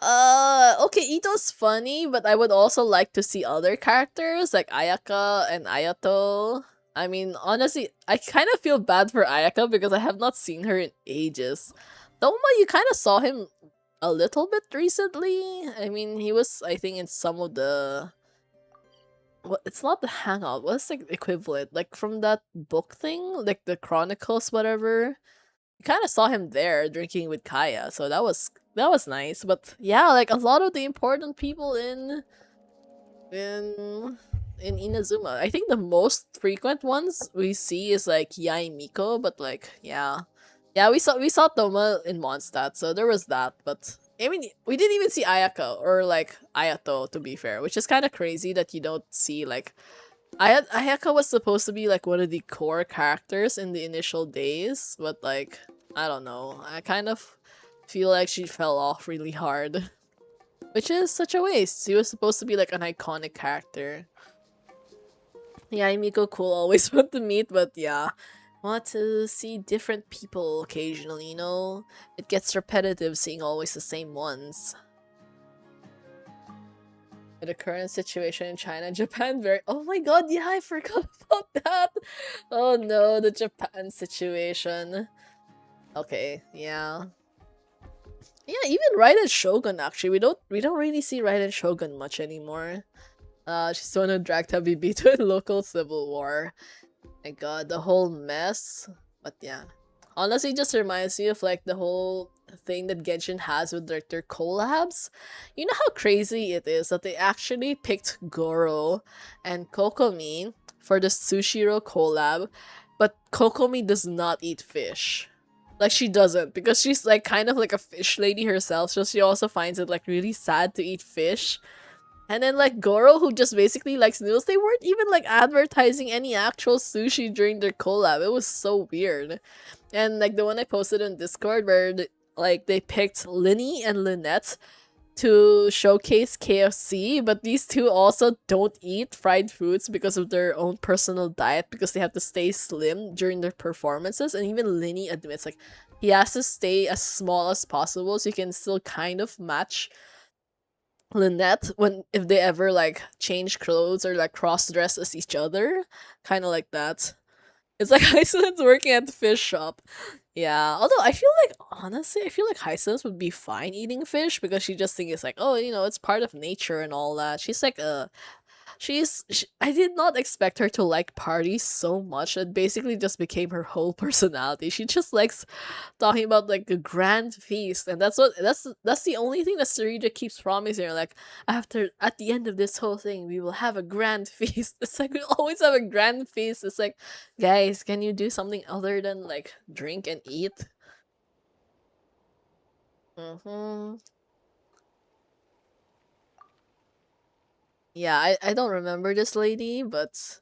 okay, Ito's funny, but I would also like to see other characters like Ayaka and Ayato. I mean, honestly, I kind of feel bad for Ayaka because I have not seen her in ages. Doma, you kind of saw him a little bit recently. I mean, he was, I think, in some of the. Well, it's not the Hangout. What's the equivalent? Like from that book thing, like the Chronicles, whatever. You kind of saw him there drinking with Kaya, so that was nice. But yeah, like a lot of the important people in in Inazuma. I think the most frequent ones we see is like Yai Miko, but like yeah. Yeah, we saw Toma in Mondstadt, so there was that, but I mean we didn't even see Ayaka or like Ayato to be fair, which is kind of crazy that you don't see like Ayaka was supposed to be like one of the core characters in the initial days, but like I don't know. I kind of feel like she fell off really hard. Which is such a waste. She was supposed to be like an iconic character. Yeah, Miko cool, always want to meet, but yeah. Want to see different people occasionally, you know? It gets repetitive seeing always the same ones. The current situation in China and Japan very— oh my god, yeah, I forgot about that! Oh no, the Japan situation. Okay, yeah. Yeah, even Raiden Shogun actually. We don't really see Raiden Shogun much anymore. She's the one who dragged Habibi to a local civil war. My god, the whole mess. But yeah. Honestly, it just reminds me of like the whole thing that Genshin has with their collabs. You know how crazy it is that they actually picked Goro and Kokomi for the Sushiro collab, but Kokomi does not eat fish. Like she doesn't, because she's like kind of like a fish lady herself, so she also finds it like really sad to eat fish. And then like Goro, who just basically likes noodles, they weren't even like advertising any actual sushi during their collab. It was so weird. And like the one I posted on Discord where like they picked Linny and Lynette to showcase KFC, but these two also don't eat fried foods because of their own personal diet, because they have to stay slim during their performances. And even Linny admits like he has to stay as small as possible so he can still kind of match Lynette when if they ever like change clothes or like cross dress as each other, kind of like that. It's like Iceland's working at the fish shop. Yeah, although I feel like honestly, I feel like Hisense would be fine eating fish because she just thinks it's like, oh, you know, it's part of nature and all that. She's like I did not expect her to like parties so much. It basically just became her whole personality. She just likes talking about like a grand feast, and that's the only thing that Sarita keeps promising her. Like after at the end of this whole thing, we will have a grand feast. It's like we always have a grand feast. It's like, guys, can you do something other than like drink and eat? Mm-hmm. Yeah, I don't remember this lady, but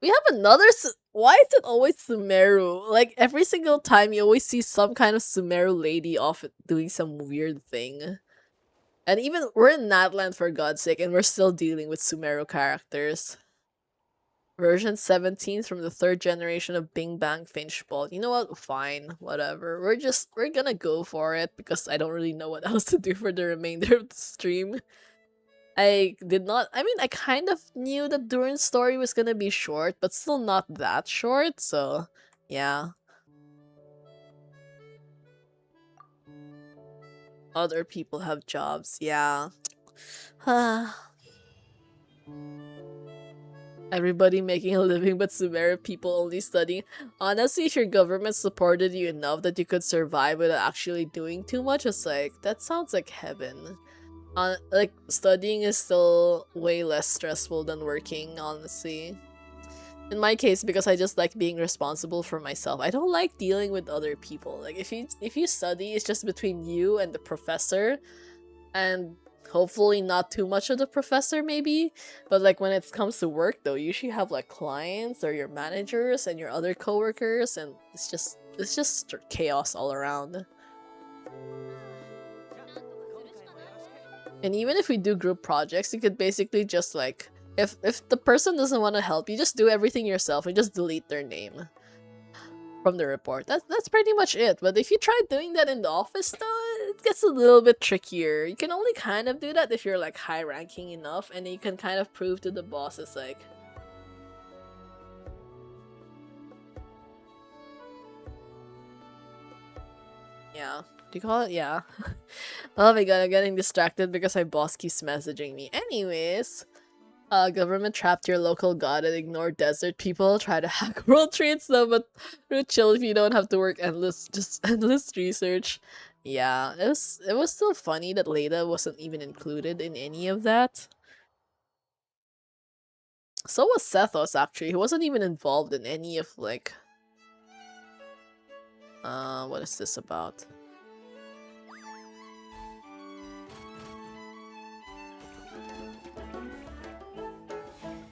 we have another. Why is it always Sumeru? Like every single time, you always see some kind of Sumeru lady off doing some weird thing. And even we're in Natland for God's sake, and we're still dealing with Sumeru characters. Version 17 from the third generation of Bing Bang Finchball. You know what? Fine, whatever. We're gonna go for it because I don't really know what else to do for the remainder of the stream. I did not. I mean, I kind of knew that Durin's story was gonna be short, but still not that short, so yeah. Other people have jobs, yeah. Everybody making a living, but Sumeru people only studying. Honestly, if your government supported you enough that you could survive without actually doing too much, it's like, that sounds like heaven. Like, studying is still way less stressful than working, honestly. In my case, because I just like being responsible for myself. I don't like dealing with other people. Like, if you study, it's just between you and the professor, and hopefully not too much of the professor, maybe. But like, when it comes to work, though, you usually have like clients or your managers and your other coworkers, and it's just chaos all around. And even if we do group projects, you could basically just like If the person doesn't want to help you, just do everything yourself and just delete their name from the report. That's pretty much it. But if you try doing that in the office though, it gets a little bit trickier. You can only kind of do that if you're like high ranking enough, and you can kind of prove to the bosses like, yeah. Do you call it? Yeah. Oh my god, I'm getting distracted because my boss keeps messaging me. Anyways, government trapped your local god and ignored desert people. Try to hack world trades though, but chill if you don't have to work endless research. Yeah, it was still funny that Leda wasn't even included in any of that. So was Sethos actually. He wasn't even involved in any of like what is this about?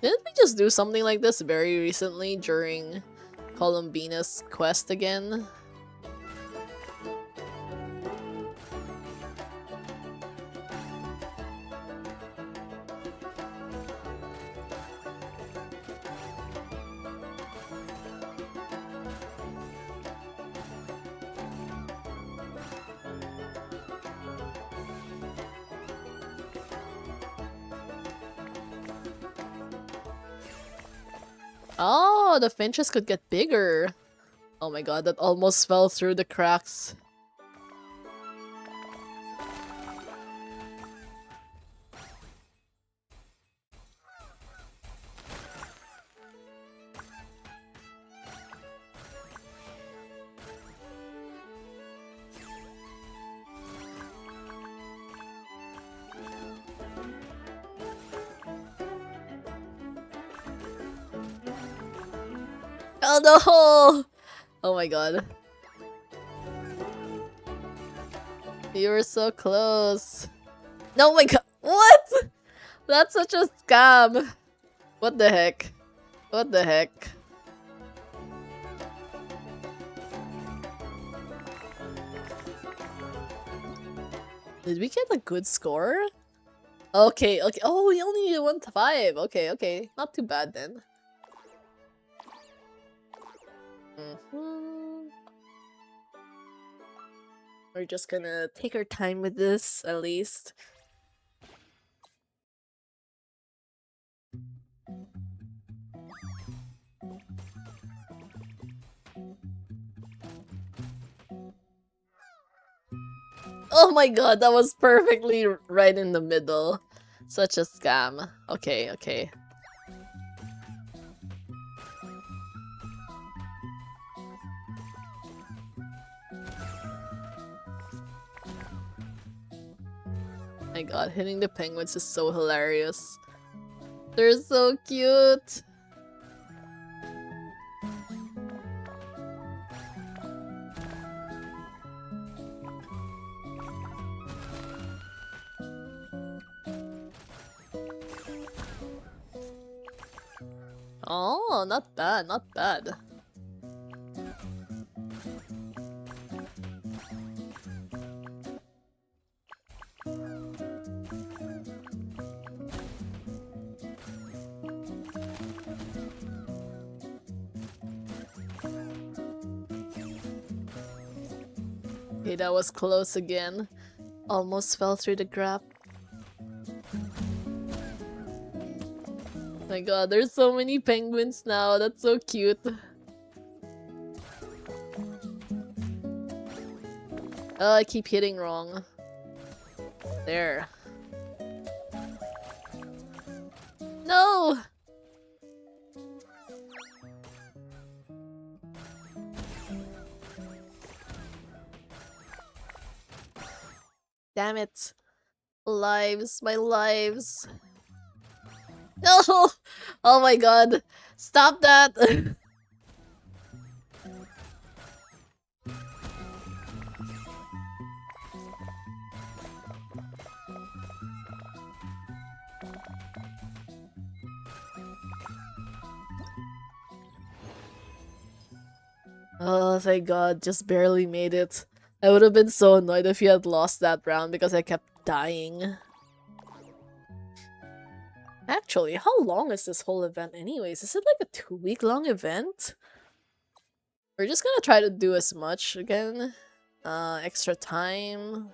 Didn't we just do something like this very recently during Columbina's quest again? Oh, the finches could get bigger. Oh my god, that almost fell through the cracks. Oh no! Oh my god. You were so close. No, my god. What? That's such a scam. What the heck? What the heck? Did we get a good score? Okay, okay. Oh, we only need 1 to 5. Okay, okay. Not too bad then. We're just gonna take our time with this, at least. Oh my god, that was perfectly right in the middle. Such a scam. Okay, okay. My god, hitting the penguins is so hilarious. They're so cute. Oh, not bad, not bad. Okay, that was close again. Almost fell through the gap. My god, there's so many penguins now. That's so cute. Oh, I keep hitting wrong. There. No! Damn it. Lives, my lives. No! Oh my god. Stop that! Oh, thank god. Just barely made it. I would have been so annoyed if you had lost that round because I kept dying. Actually, how long is this whole event anyways? Is it like a 2-week long event? We're just gonna try to do as much again. Extra time.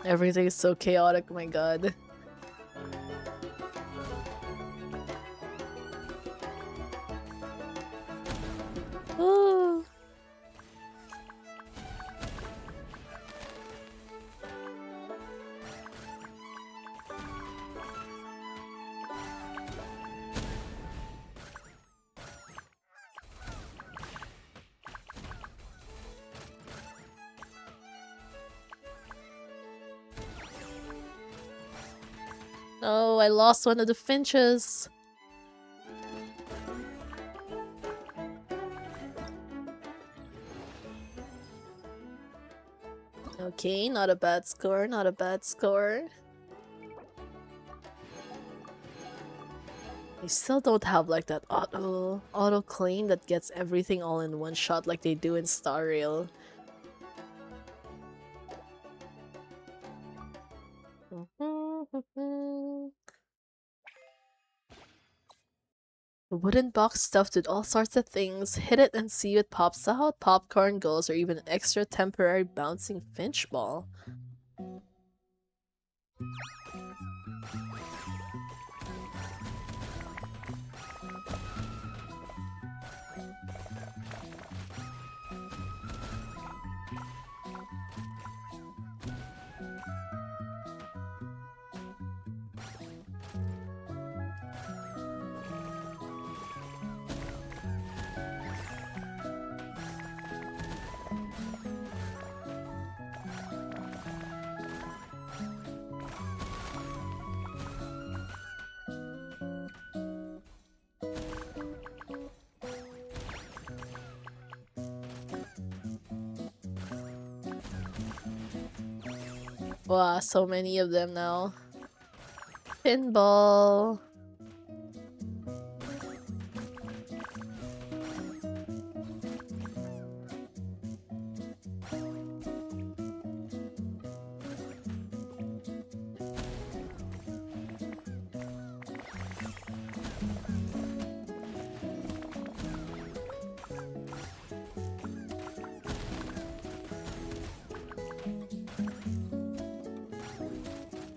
Everything is so chaotic, oh my god. Ooh. Oh, I lost one of the finches. Okay, not a bad score, not a bad score. I still don't have like that auto claim that gets everything all in one shot like they do in Star Rail. A wooden box stuffed with all sorts of things. Hit it and see what pops out. Popcorn, gulls, or even an extra temporary bouncing finch ball. Wow, so many of them now. Pinball.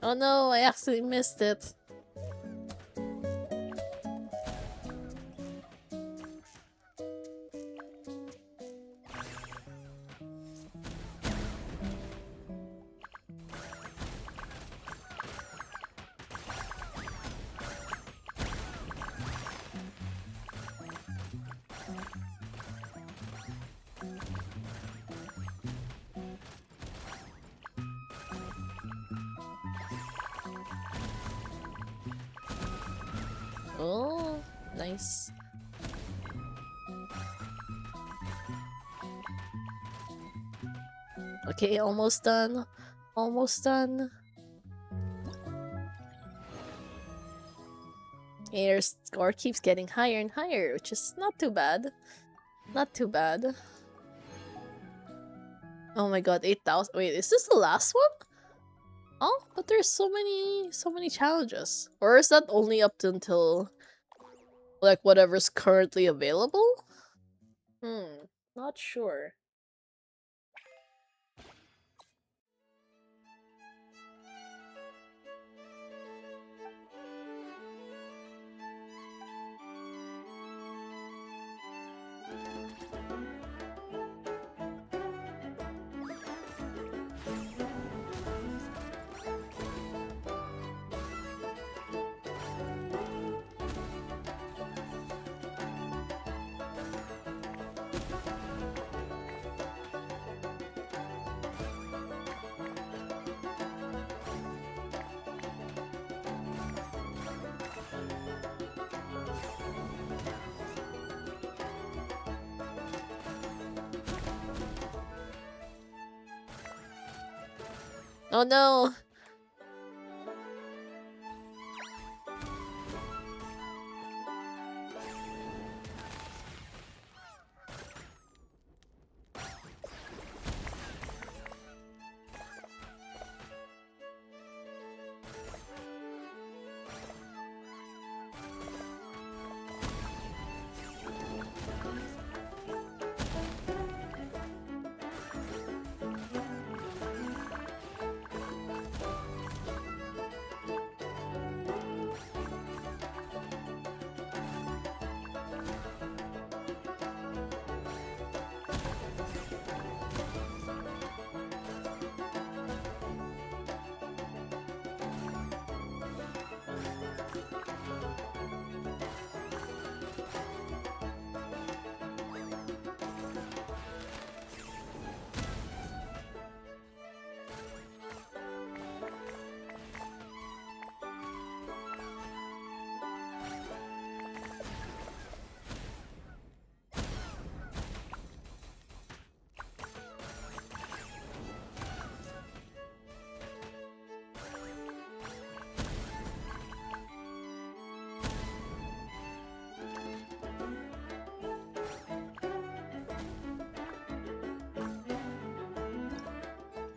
Oh no, I actually missed it. Oh, nice. Okay, almost done. Almost done. And your score keeps getting higher and higher, which is not too bad. Not too bad. Oh my god, 8,000. Wait, is this the last one? Oh, but there's so many challenges. Or is that only up to until like whatever's currently available? Not sure. Oh no!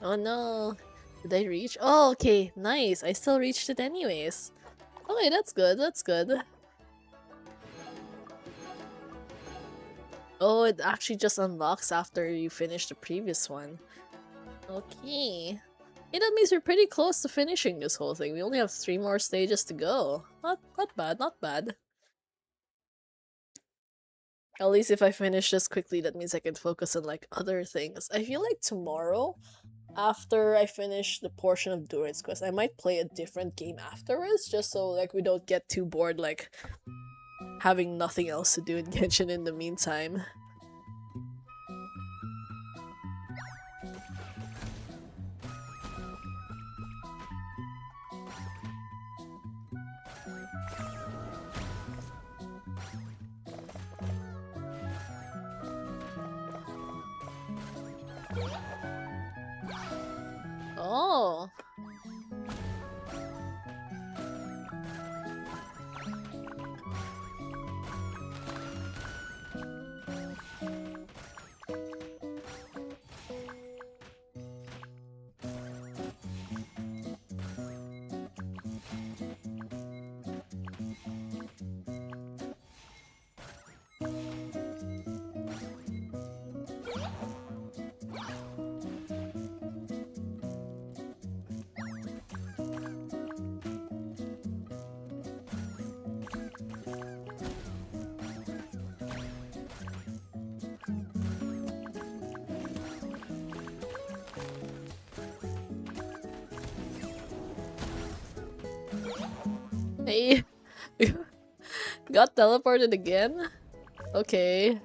Oh no! Did I reach? Oh, okay, nice. I still reached it anyways. Oh wait, that's good, that's good. Oh, it actually just unlocks after you finish the previous one. Okay. Hey, that means we're pretty close to finishing this whole thing. We only have 3 more stages to go. Not bad, not bad. At least if I finish this quickly, that means I can focus on like other things. I feel like tomorrow, after I finish the portion of Durin Quest, I might play a different game afterwards, just so like we don't get too bored like having nothing else to do in Genshin in the meantime. Oh. Hey. Got teleported again? Okay.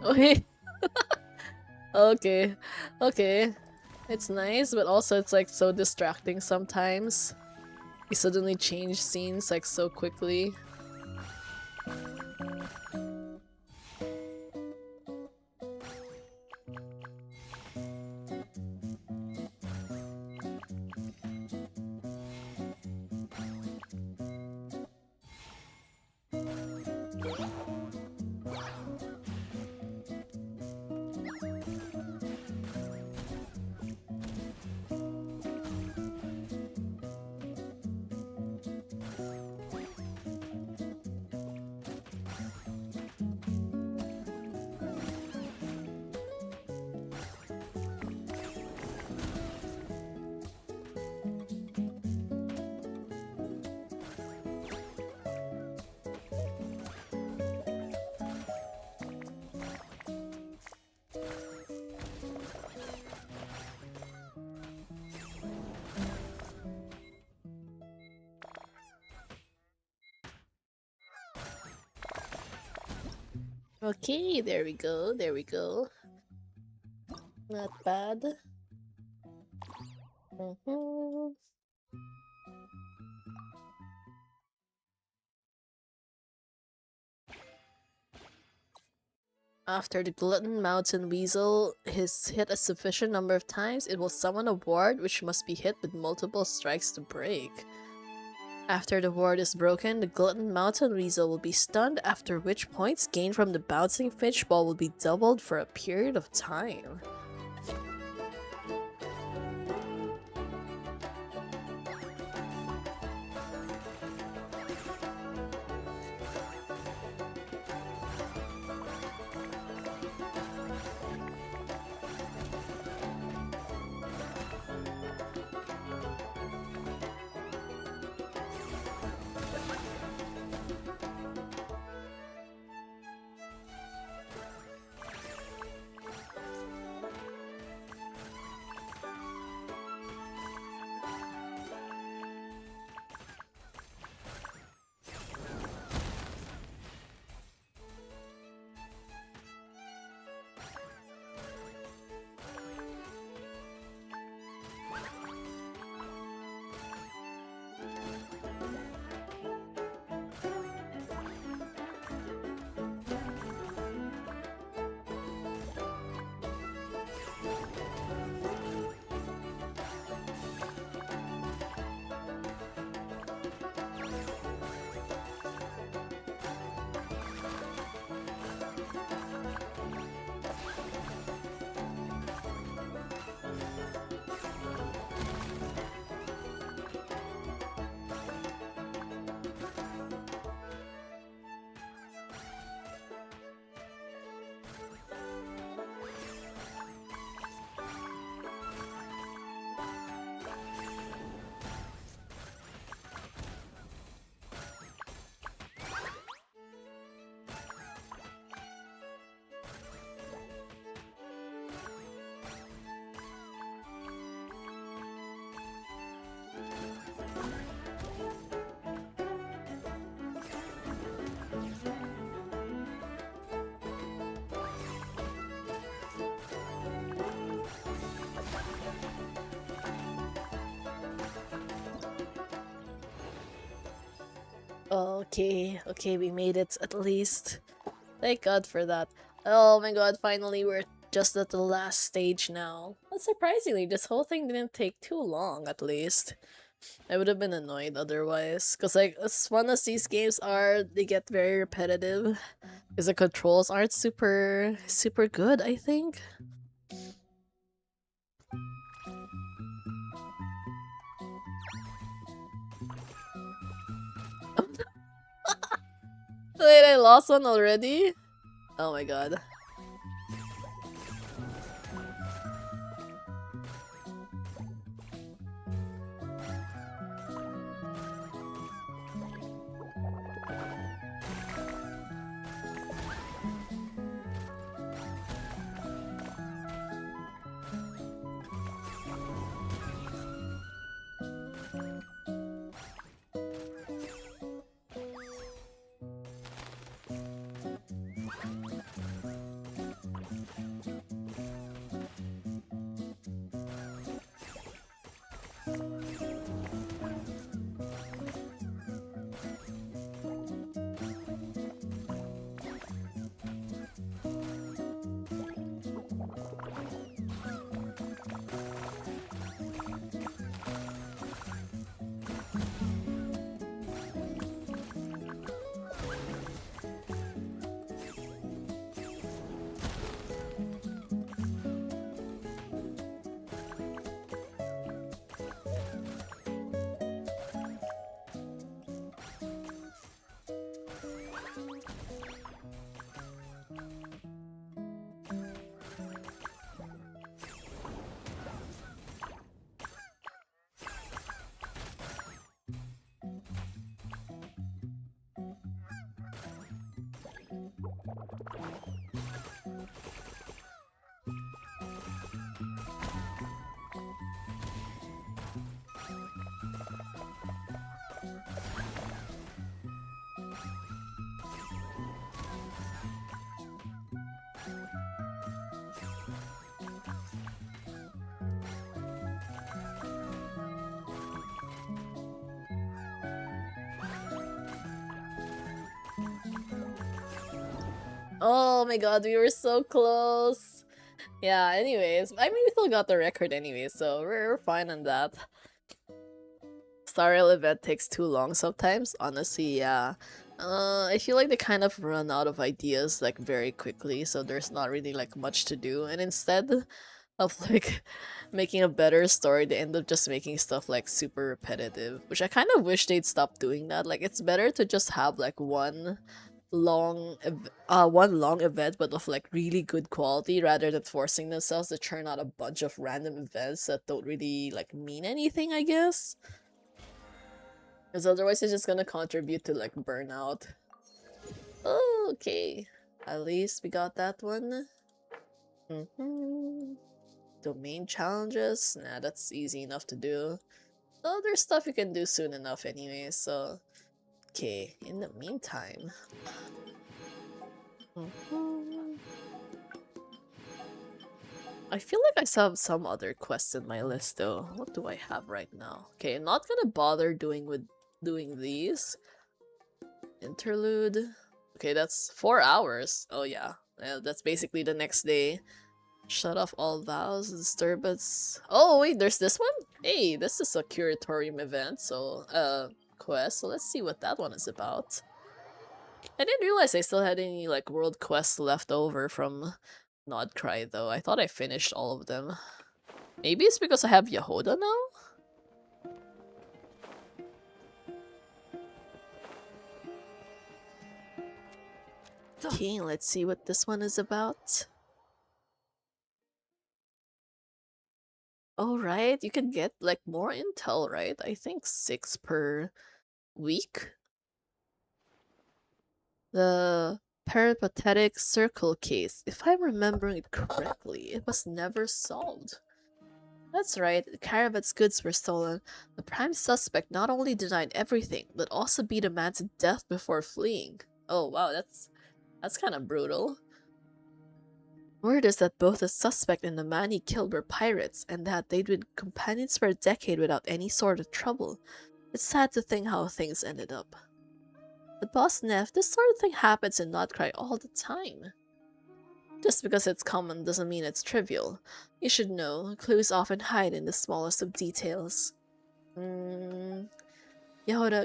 Okay. Okay. Okay. It's nice, but also it's like so distracting sometimes. You suddenly change scenes like so quickly. Okay, there we go, there we go. Not bad. Mhm. After the Glutton Mountain Weasel is hit a sufficient number of times, it will summon a ward which must be hit with multiple strikes to break. After the ward is broken, the Glutton Mountain Weasel will be stunned, after which points gained from the bouncing fishball will be doubled for a period of time. Okay, okay, we made it at least. Thank God for that. Oh my god, finally we're just at the last stage now. But surprisingly, this whole thing didn't take too long at least. I would have been annoyed otherwise. Because, like, as fun as these games are, they get very repetitive. Because the controls aren't super good, I think. Wait, I lost one already? Oh my god. Oh my god, we were so close. Yeah, anyways. I mean, we still got the record anyway, so we're fine on that. Star Rail event takes too long sometimes, honestly, yeah. I feel like they kind of run out of ideas like very quickly, so there's not really like much to do. And instead of like making a better story, they end up just making stuff like super repetitive, which I kind of wish they'd stop doing that. Like it's better to just have like one long event but of like really good quality rather than forcing themselves to churn out a bunch of random events that don't really like mean anything, I guess. Because otherwise it's just gonna contribute to like burnout. Oh, okay. At least we got that one. Domain challenges? Nah, that's easy enough to do. Oh, there's stuff you can do soon enough anyway, so... Okay, in the meantime... I feel like I still have some other quests in my list though. What do I have right now? Okay, I'm not gonna bother doing these. Interlude. Okay, that's 4 hours. Oh yeah. That's basically the next day. Shut off all vows, disturbance. Oh wait, there's this one? Hey, this is a curatorium event, so quest. So let's see what that one is about. I didn't realize I still had any like world quests left over from Nodcry though. I thought I finished all of them. Maybe it's because I have Yehoda now? Okay, let's see what this one is about. Oh, right, you can get like more intel, right? I think 6 per week. The peripatetic circle case. If I'm remembering it correctly, it was never solved. That's right, the caravan's goods were stolen. The prime suspect not only denied everything, but also beat a man to death before fleeing. Oh wow, that's kind of brutal. Word is that both the suspect and the man he killed were pirates, and that they'd been companions for a decade without any sort of trouble. It's sad to think how things ended up. But Boss Neff, this sort of thing happens in Notcry all the time. Just because it's common doesn't mean it's trivial. You should know, clues often hide in the smallest of details. Yehoda,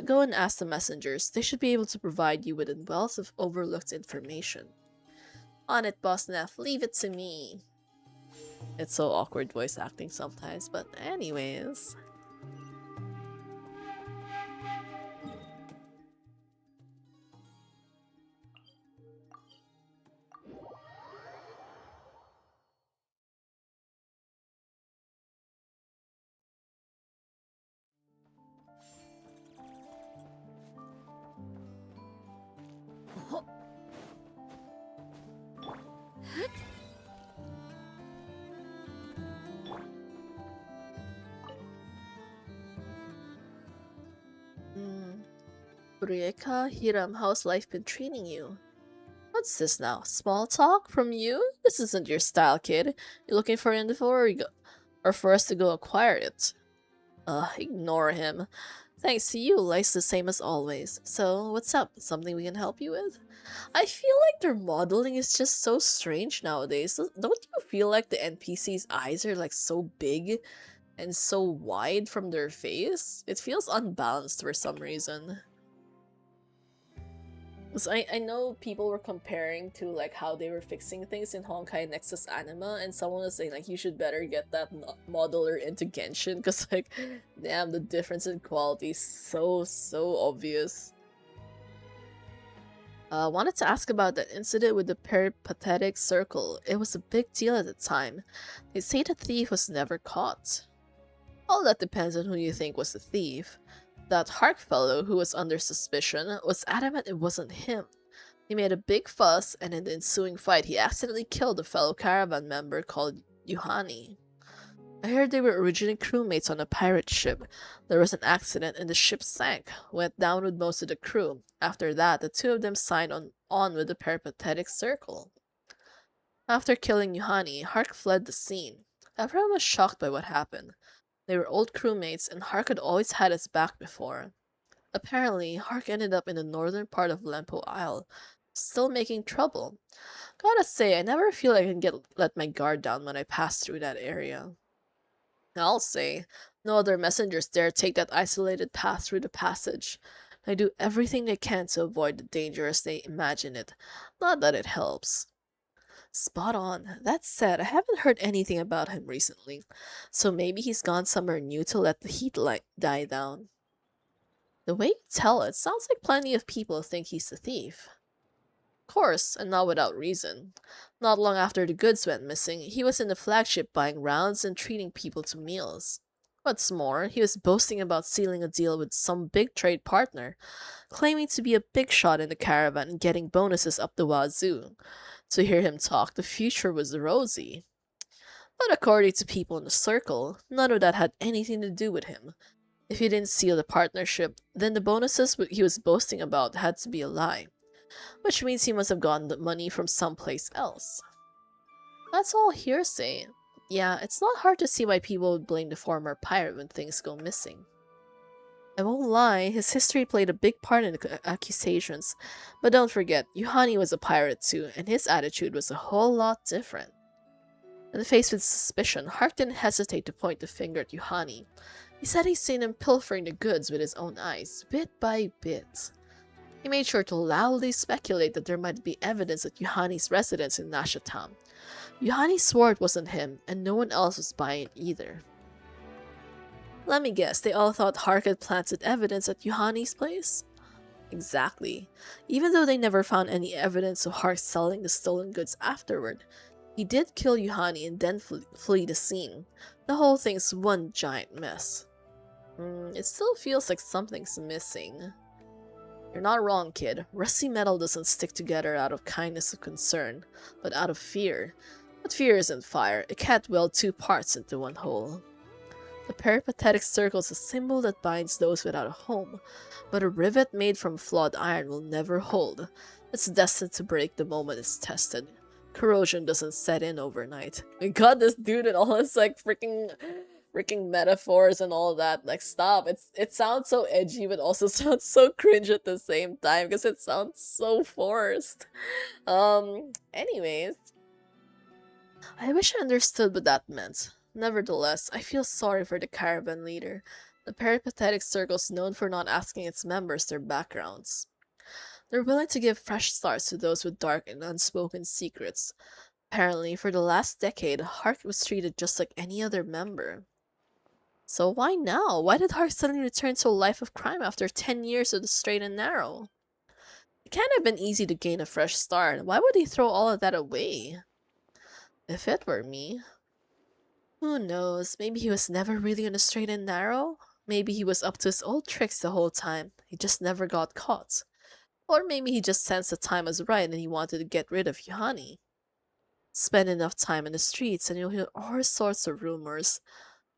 go and ask the messengers. They should be able to provide you with a wealth of overlooked information. On it, Boss Neff. Leave it to me. It's so awkward voice acting sometimes, but anyways. Brieka, Hiram, how's life been treating you? What's this now? Small talk from you? This isn't your style, kid. You looking for info or for us to go acquire it? Ignore him. Thanks to you, life's the same as always. So, what's up? Something we can help you with? I feel like their modeling is just so strange nowadays. Don't you feel like the NPC's eyes are like so big and so wide from their face? It feels unbalanced for some reason. 'Cause I know people were comparing to like how they were fixing things in Honkai Nexus Anima, and someone was saying like you should better get that modeler into Genshin because like, damn, the difference in quality is so obvious. Wanted to ask about that incident with the peripatetic circle. It was a big deal at the time. They say the thief was never caught. All that depends on who you think was the thief. That Hark fellow who was under suspicion was adamant it wasn't him. He made a big fuss, and in the ensuing fight, he accidentally killed a fellow caravan member called Yuhani. I heard they were originally crewmates on a pirate ship. There was an accident and the ship sank, went down with most of the crew. After that, the two of them signed on with the peripatetic circle. After killing Yuhani, Hark fled the scene. Everyone was shocked by what happened. They were old crewmates, and Hark had always had his back before. Apparently, Hark ended up in the northern part of Lempo Isle, still making trouble. Gotta say, I never feel like I can let my guard down when I pass through that area. I'll say, no other messengers dare take that isolated path through the passage. They do everything they can to avoid the danger as they imagine it. Not that it helps. Spot on. That said, I haven't heard anything about him recently, so maybe he's gone somewhere new to let the heat light die down. The way you tell it sounds like plenty of people think he's the thief. Of course, and not without reason. Not long after the goods went missing, he was in the flagship buying rounds and treating people to meals. What's more, he was boasting about sealing a deal with some big trade partner, claiming to be a big shot in the caravan and getting bonuses up the wazoo. To hear him talk, the future was rosy. But according to people in the circle, none of that had anything to do with him. If he didn't seal the partnership, then the bonuses he was boasting about had to be a lie. Which means he must have gotten the money from someplace else. That's all hearsay. Yeah, it's not hard to see why people would blame the former pirate when things go missing. I won't lie, his history played a big part in the accusations, but don't forget, Yuhani was a pirate too, and his attitude was a whole lot different. When faced with suspicion, Hark didn't hesitate to point the finger at Yuhani. He said he'd seen him pilfering the goods with his own eyes, bit by bit. He made sure to loudly speculate that there might be evidence at Yuhani's residence in Nashatam. Yuhani swore it wasn't him, and no one else was buying it either. Let me guess, they all thought Hark had planted evidence at Yuhani's place? Exactly. Even though they never found any evidence of Hark selling the stolen goods afterward, he did kill Yuhani and then flee the scene. The whole thing's one giant mess. It still feels like something's missing. You're not wrong, kid. Rusty metal doesn't stick together out of kindness or concern, but out of fear. But fear isn't fire. It can't weld two parts into one whole. The peripatetic circle is a symbol that binds those without a home, but a rivet made from flawed iron will never hold. It's destined to break the moment it's tested. Corrosion doesn't set in overnight. We got this dude and all his like freaking metaphors and all that. Like, stop. It sounds so edgy, but also sounds so cringe at the same time because it sounds so forced. Anyways, I wish I understood what that meant. Nevertheless, I feel sorry for the caravan leader. The peripatetic circle's known for not asking its members their backgrounds. They're willing to give fresh starts to those with dark and unspoken secrets. Apparently, for the last decade, Hark was treated just like any other member. So why now? Why did Hark suddenly return to a life of crime after 10 years of the straight and narrow? It can't have been easy to gain a fresh start. Why would he throw all of that away? If it were me... Who knows, maybe he was never really on a straight and narrow? Maybe he was up to his old tricks the whole time, he just never got caught. Or maybe he just sensed the time was right and he wanted to get rid of Yuhani. Spend enough time in the streets and you'll hear all sorts of rumors.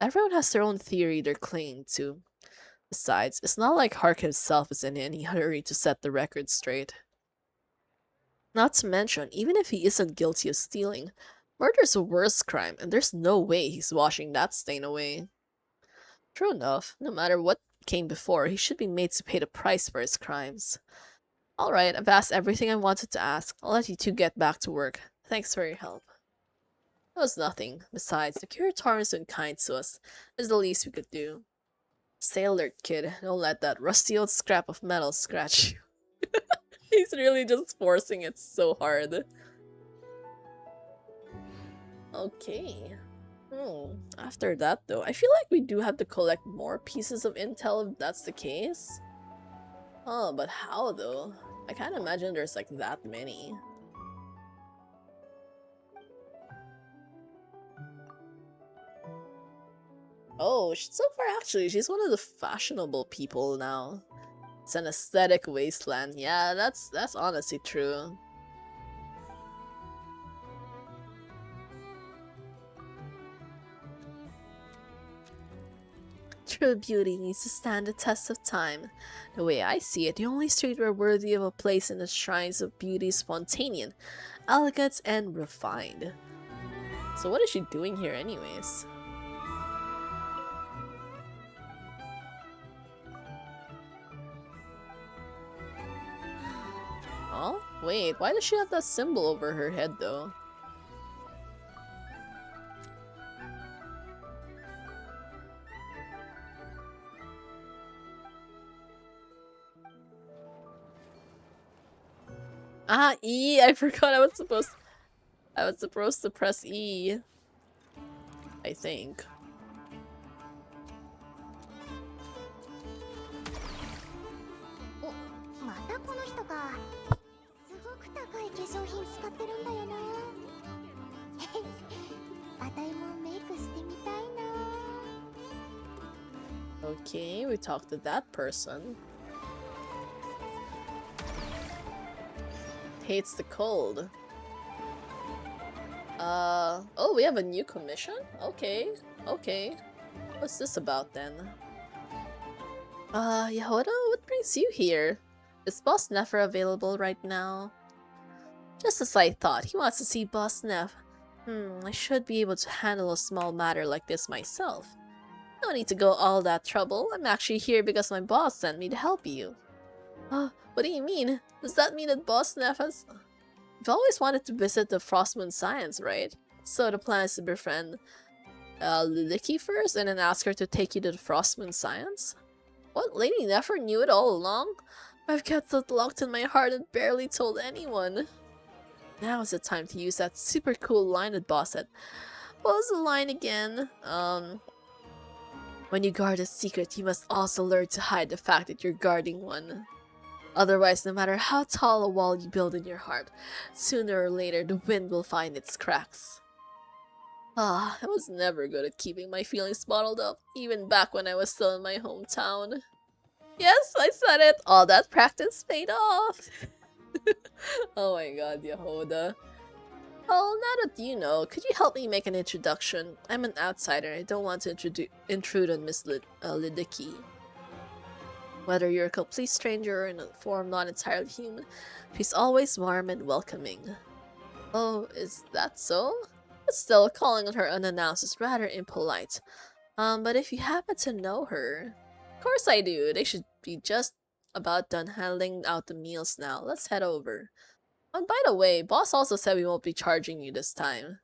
Everyone has their own theory they're clinging to. Besides, it's not like Hark himself is in any hurry to set the record straight. Not to mention, even if he isn't guilty of stealing, murder's a worse crime, and there's no way he's washing that stain away. True enough, no matter what came before, he should be made to pay the price for his crimes. Alright, I've asked everything I wanted to ask. I'll let you two get back to work. Thanks for your help. It was nothing. Besides, the Curator has been kind to us. It's the least we could do. Stay alert, kid. Don't let that rusty old scrap of metal scratch you. He's really just forcing it so hard. Okay. After that, though, I feel like we do have to collect more pieces of intel if that's the case. Oh, but how, though? I can't imagine there's like that many. Oh, so far actually, she's one of the fashionable people now. It's an aesthetic wasteland. Yeah, that's honestly true. True beauty needs to stand the test of time. The way I see it, the only streetwear worthy of a place in the shrines of beauty is spontaneous, elegant, and refined. So what is she doing here anyways? Oh, wait, why does she have that symbol over her head though? Ah, E! I forgot I was supposed to press E. I think. Oh, またこの人か。すごく高い化粧品使ってるんだよな。あたいもメイクしてみたいな。Okay, we talked to that person. Hates the cold. Oh, we have a new commission? Okay, okay. What's this about then? Yehoda, what brings you here? Is Boss Nefer available right now? Just as I thought, he wants to see Boss Neff. I should be able to handle a small matter like this myself. No need to go all that trouble. I'm actually here because my boss sent me to help you. What do you mean? Does that mean that Boss Neff has... You've always wanted to visit the Frostmoon Science, right? So the plan is to befriend Liliki first and then ask her to take you to the Frostmoon Science? What? Lady Nefer knew it all along? I've kept it locked in my heart and barely told anyone. Now is the time to use that super cool line that Boss said. What was the line again? When you guard a secret, you must also learn to hide the fact that you're guarding one. Otherwise, no matter how tall a wall you build in your heart, sooner or later the wind will find its cracks. I was never good at keeping my feelings bottled up, even back when I was still in my hometown. Yes, I said it! All that practice paid off! Oh my god, Yehoda. Well, now that you know, could you help me make an introduction? I'm an outsider, I don't want to intrude on Miss Lidiki. Whether you're a complete stranger or in a form not entirely human, she's always warm and welcoming. Oh, is that so? But still, calling on her unannounced is rather impolite. But if you happen to know her... Of course I do, they should be just about done handing out the meals now. Let's head over. And by the way, boss also said we won't be charging you this time.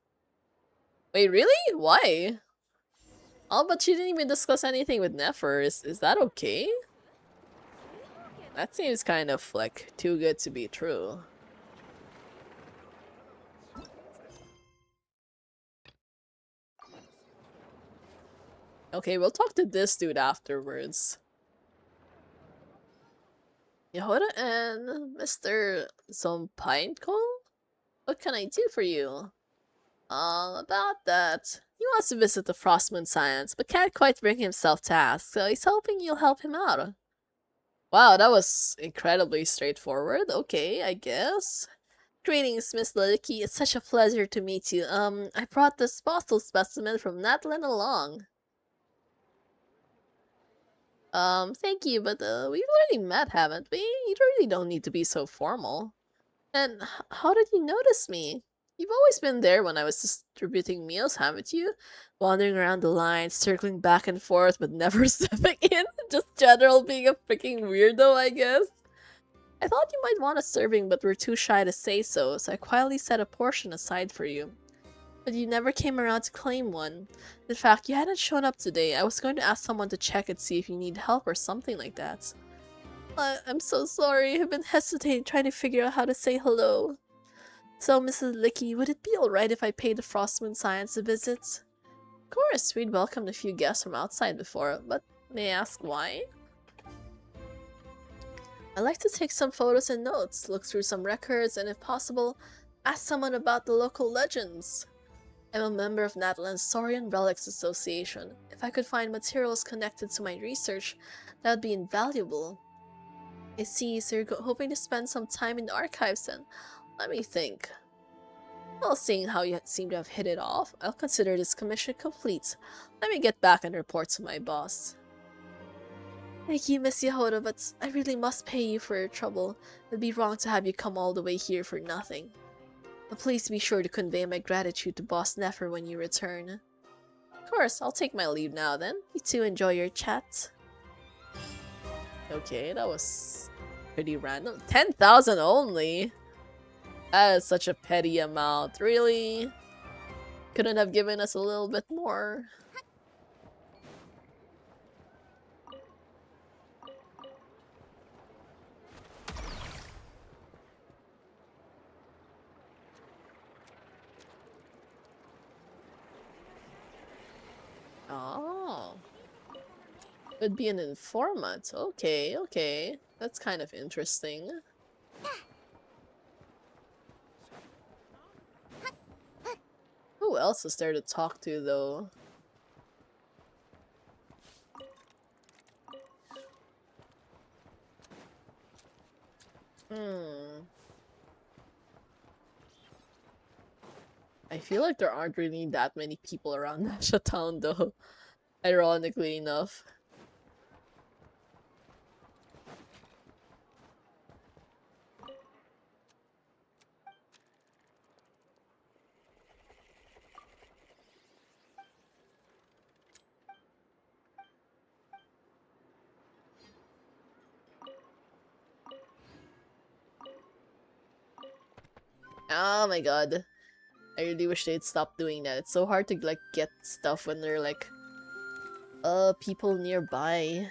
Wait, really? Why? Oh, but she didn't even discuss anything with Nefer. Is that okay? That seems kind of, like, too good to be true. Okay, we'll talk to this dude afterwards. Yehoda and Mr. Zompainko? What can I do for you? About that. He wants to visit the Frostmoon Science, but can't quite bring himself to ask, so he's hoping you'll help him out. Wow, that was incredibly straightforward. Okay, I guess. Greetings, Miss Lidiki. It's such a pleasure to meet you. I brought this fossil specimen from Natlan along. Thank you, but, we've already met, haven't we? You really don't need to be so formal. And how did you notice me? You've always been there when I was distributing meals, haven't you? Wandering around the lines, circling back and forth, but never stepping in. Just general being a freaking weirdo, I guess. I thought you might want a serving, but were too shy to say so, so I quietly set a portion aside for you. But you never came around to claim one. In fact, you hadn't shown up today. I was going to ask someone to check and see if you need help or something like that. I'm so sorry. I've been hesitating trying to figure out how to say hello. So, Mrs. Licky, would it be alright if I paid the Frostmoon Science a visit? Of course, we'd welcomed a few guests from outside before, but may I ask why? I like to take some photos and notes, look through some records, and if possible, ask someone about the local legends. I'm a member of Natlan's Saurian Relics Association. If I could find materials connected to my research, that would be invaluable. I see, so you're hoping to spend some time in the archives then. Let me think. Well, seeing how you seem to have hit it off, I'll consider this commission complete. Let me get back and report to my boss. Thank you, Miss Yehoda, but I really must pay you for your trouble. It'd be wrong to have you come all the way here for nothing. But please be sure to convey my gratitude to Boss Nefer when you return. Of course, I'll take my leave now then. You two enjoy your chat. Okay, that was pretty random. 10,000 only? That is such a petty amount. Really? Couldn't have given us a little bit more. Oh. Would be an informant. Okay, okay. That's kind of interesting. Who else is there to talk to, though? I feel like there aren't really that many people around Nasha Town, though. Ironically enough. Oh my god. I really wish they'd stop doing that. It's so hard to like get stuff when they're like people nearby.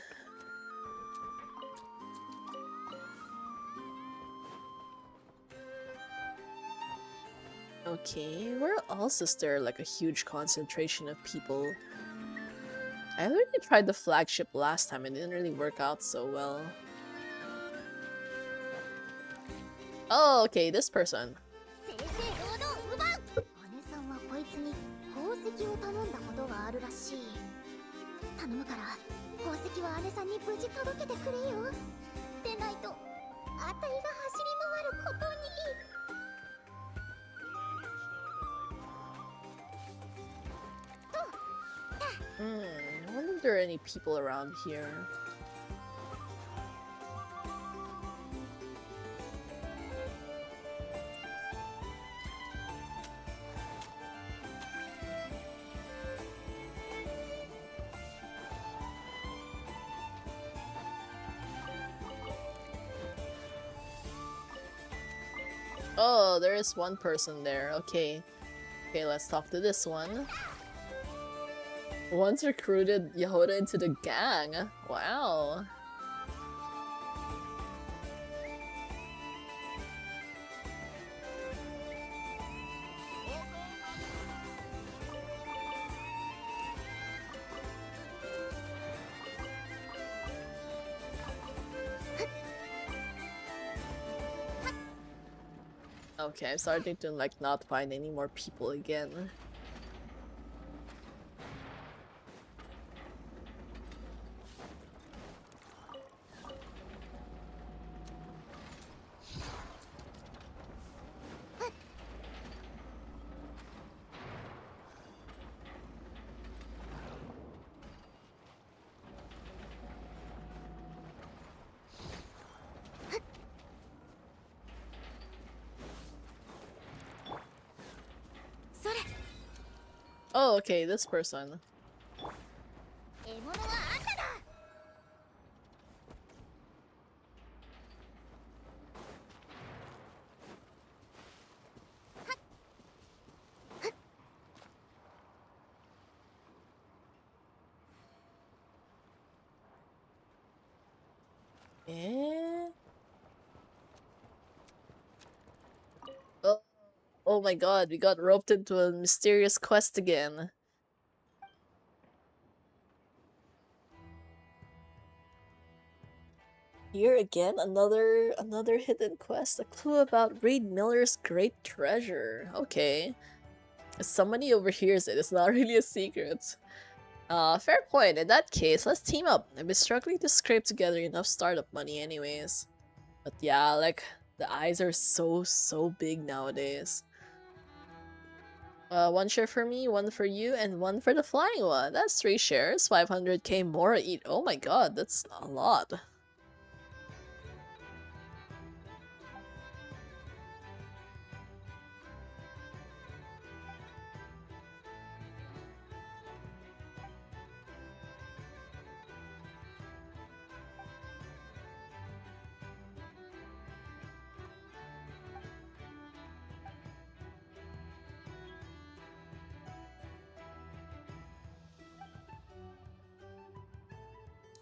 Okay, where else is there like a huge concentration of people? I already tried the flagship last time, it didn't really work out so well. Oh, okay, this person. 姉さんはこいつに宝石を頼んだことがあるらしい。頼むから宝石は姉さんに無事届けてくれよ。でないとあたいが走り回ることに。I wonder if there are any people around here. Oh, there is one person there. Okay. Okay, let's talk to this one. Once recruited Yehoda into the gang. Wow. Okay, I'm starting to like not find any more people again. Oh, okay, this person. 獲物はあんただ。Eh? Oh, oh my god, we got roped into a mysterious quest again. Here again, another hidden quest. A clue about Reed Miller's great treasure. Okay. If somebody overhears it, it's not really a secret. Fair point. In that case, let's team up. I've been struggling to scrape together enough startup money anyways. But yeah, like, the eyes are so big nowadays. One share for me, one for you, and one for the flying one. That's 3 shares, 500k more each. Oh my god, that's a lot.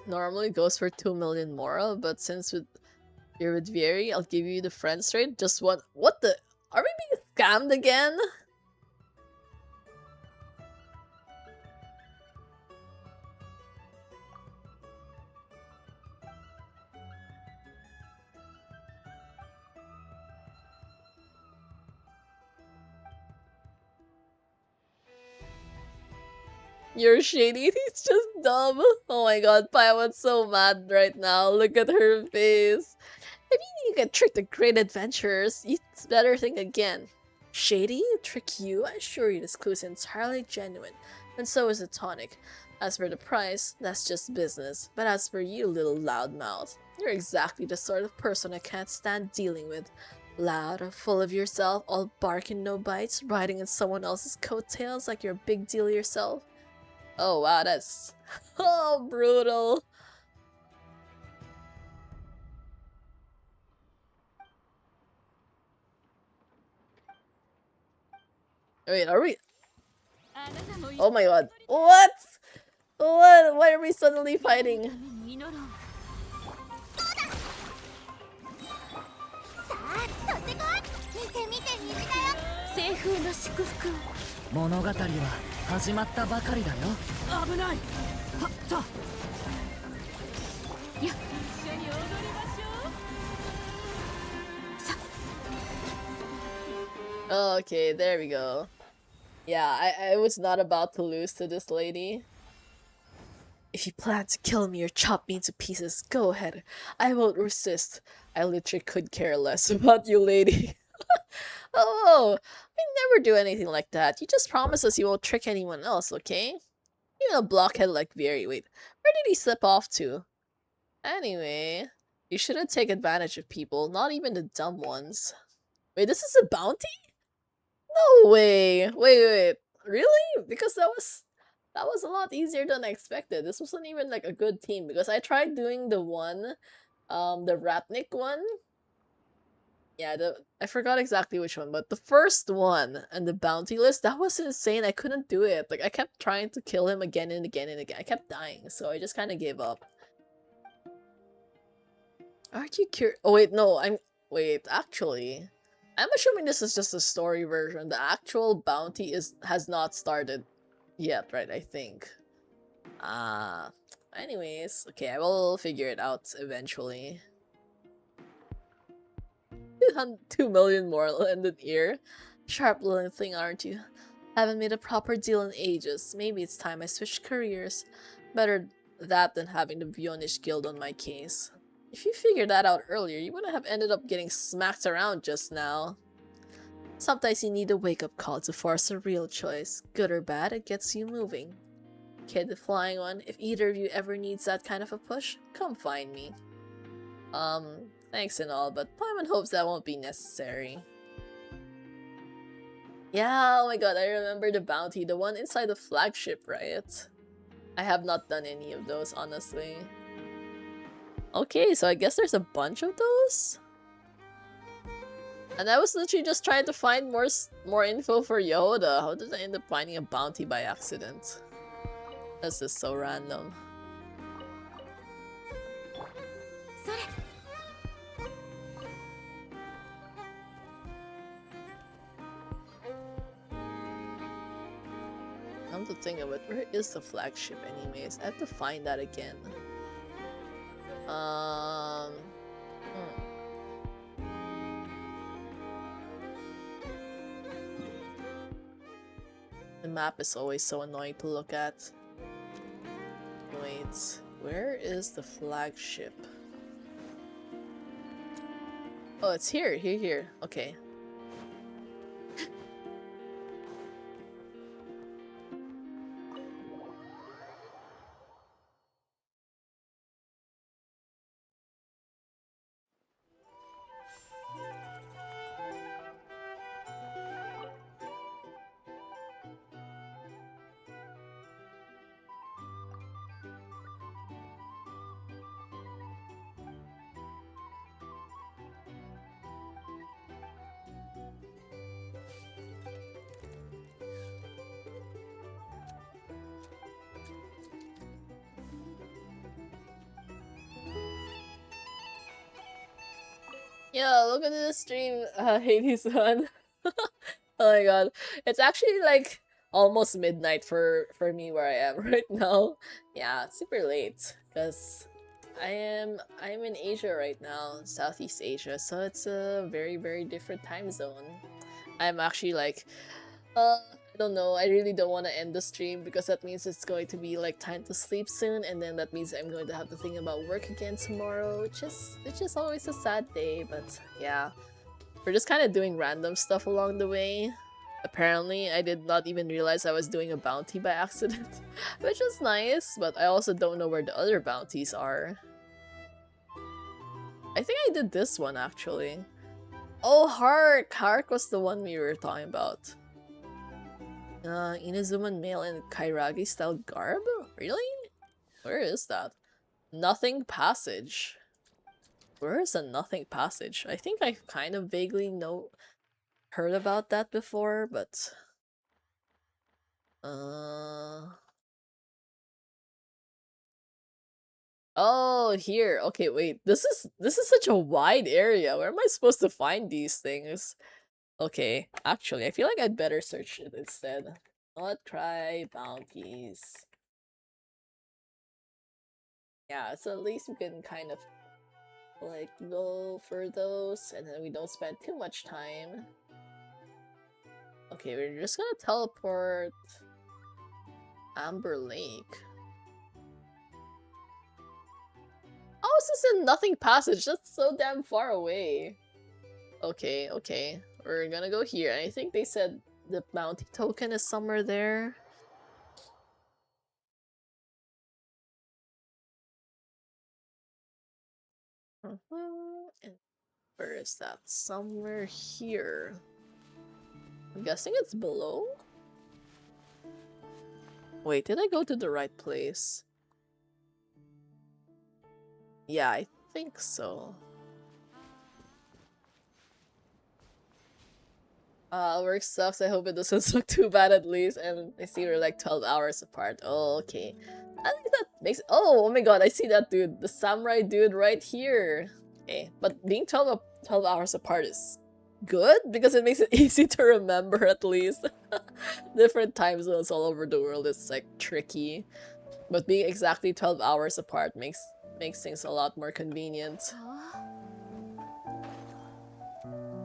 Normally goes for 2 million moral, but since you're with Vieri, I'll give you the friends rate. Just one. What the? Are we being scammed again? You're shady. He's just dumb. Oh my god, Paiwan's so mad right now. Look at her face. Maybe you get tricked to great adventures. You'd better think again. Shady? Trick you? I assure you this clue is entirely genuine. And so is the tonic. As for the price, that's just business. But as for you, little loudmouth, you're exactly the sort of person I can't stand dealing with. Loud, full of yourself, all bark and no bites, riding in someone else's coattails like you're a big deal yourself. Oh wow, that's oh brutal. Wait, are we? Oh my god, what? What? Why are we suddenly fighting? さあ取ってこい。見て見て虹だよ。西風の祝福。物語は始まったばかりだよ。危ない。はっと。や一緒に踊りましょう。さ Okay, there we go. Yeah, I was not about to lose to this lady. If you plan to kill me or chop me into pieces, go ahead. I won't resist. I literally could care less about you, lady. Oh, I never do anything like that. You just promise us you won't trick anyone else, okay? Even a blockhead like Vieri. Wait, where did he slip off to? Anyway, you shouldn't take advantage of people, not even the dumb ones. Wait, this is a bounty? No way. Wait. Really? Because that was a lot easier than I expected. This wasn't even like a good team because I tried doing the one, the Ratnik one. Yeah, I forgot exactly which one, but the first one and the bounty list, that was insane. I couldn't do it. Like I kept trying to kill him again and again and again. I kept dying, so I just kind of gave up. Aren't you curious? Oh wait, no, wait, actually, I'm assuming this is just a story version. The actual bounty has not started yet, right? I think. Anyways, okay, I will figure it out eventually. 2 million more in the ear. Sharp little thing, aren't you? Haven't made a proper deal in ages. Maybe it's time I switched careers. Better that than having the Bionish Guild on my case. If you figured that out earlier, you wouldn't have ended up getting smacked around just now. Sometimes you need a wake-up call to force a real choice. Good or bad, it gets you moving. Kid the flying one, if either of you ever needs that kind of a push, come find me. Thanks and all, but Paimon hopes that won't be necessary. Yeah, oh my god, I remember the bounty. The one inside the flagship, right? I have not done any of those, honestly. Okay, so I guess there's a bunch of those? And I was literally just trying to find more info for Yoda. How did I end up finding a bounty by accident? This is so random. Come to think of it, where is the flagship anyways? I have to find that again. Hmm. The map is always so annoying to look at. Wait, where is the flagship? Oh, it's here, here. Okay. Yeah, look at this stream, Hades one. Oh my god. It's actually like almost midnight for me where I am right now. Yeah, it's super late because I'm in Asia right now, Southeast Asia, so it's a very different time zone. I'm actually like I don't know, I really don't want to end the stream because that means it's going to be like time to sleep soon, and then that means I'm going to have to think about work again tomorrow, which is always a sad day, but yeah. We're just kind of doing random stuff along the way. Apparently, I did not even realize I was doing a bounty by accident, which is nice, but I also don't know where the other bounties are. I think I did this one, actually. Oh, Hark! Hark was the one we were talking about. Inazuman male in Kairagi style garb? Really? Where is that? Nothing Passage. Where is the Nothing Passage? I think I kind of vaguely heard about that before, but oh, here. Okay, wait. This is such a wide area. Where am I supposed to find these things? Okay, actually, I feel like I'd better search it instead. Not try bounties. Yeah, so at least we can kind of like go for those, and then we don't spend too much time. Okay, we're just gonna teleport Amber Lake. Oh, this is a Nothing Passage. That's so damn far away. Okay. We're gonna go here. I think they said the bounty token is somewhere there. And where is that? Somewhere here. I'm guessing it's below? Wait, did I go to the right place? Yeah, I think so. Work sucks. I hope it doesn't suck too bad at least. And I see we're like 12 hours apart. Oh, okay. I think that makes— oh my god, I see that dude. The samurai dude right here. Okay, but being 12 hours apart is good because it makes it easy to remember at least. Different time zones all over the world is like tricky. But being exactly 12 hours apart makes things a lot more convenient.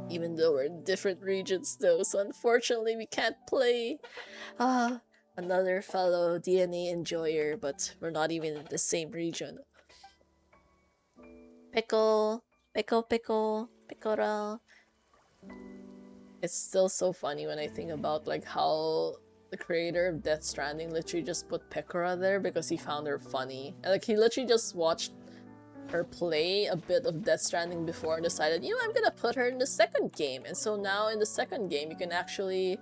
Even though we're in different regions though, so unfortunately we can't play. Another fellow DNA enjoyer, but we're not even in the same region. Pickle. It's still so funny when I think about like how the creator of Death Stranding literally just put Pekora there because he found her funny. And like he literally just watched her play a bit of Death Stranding before and decided, you know, I'm gonna put her in the second game. And so now in the second game, you can actually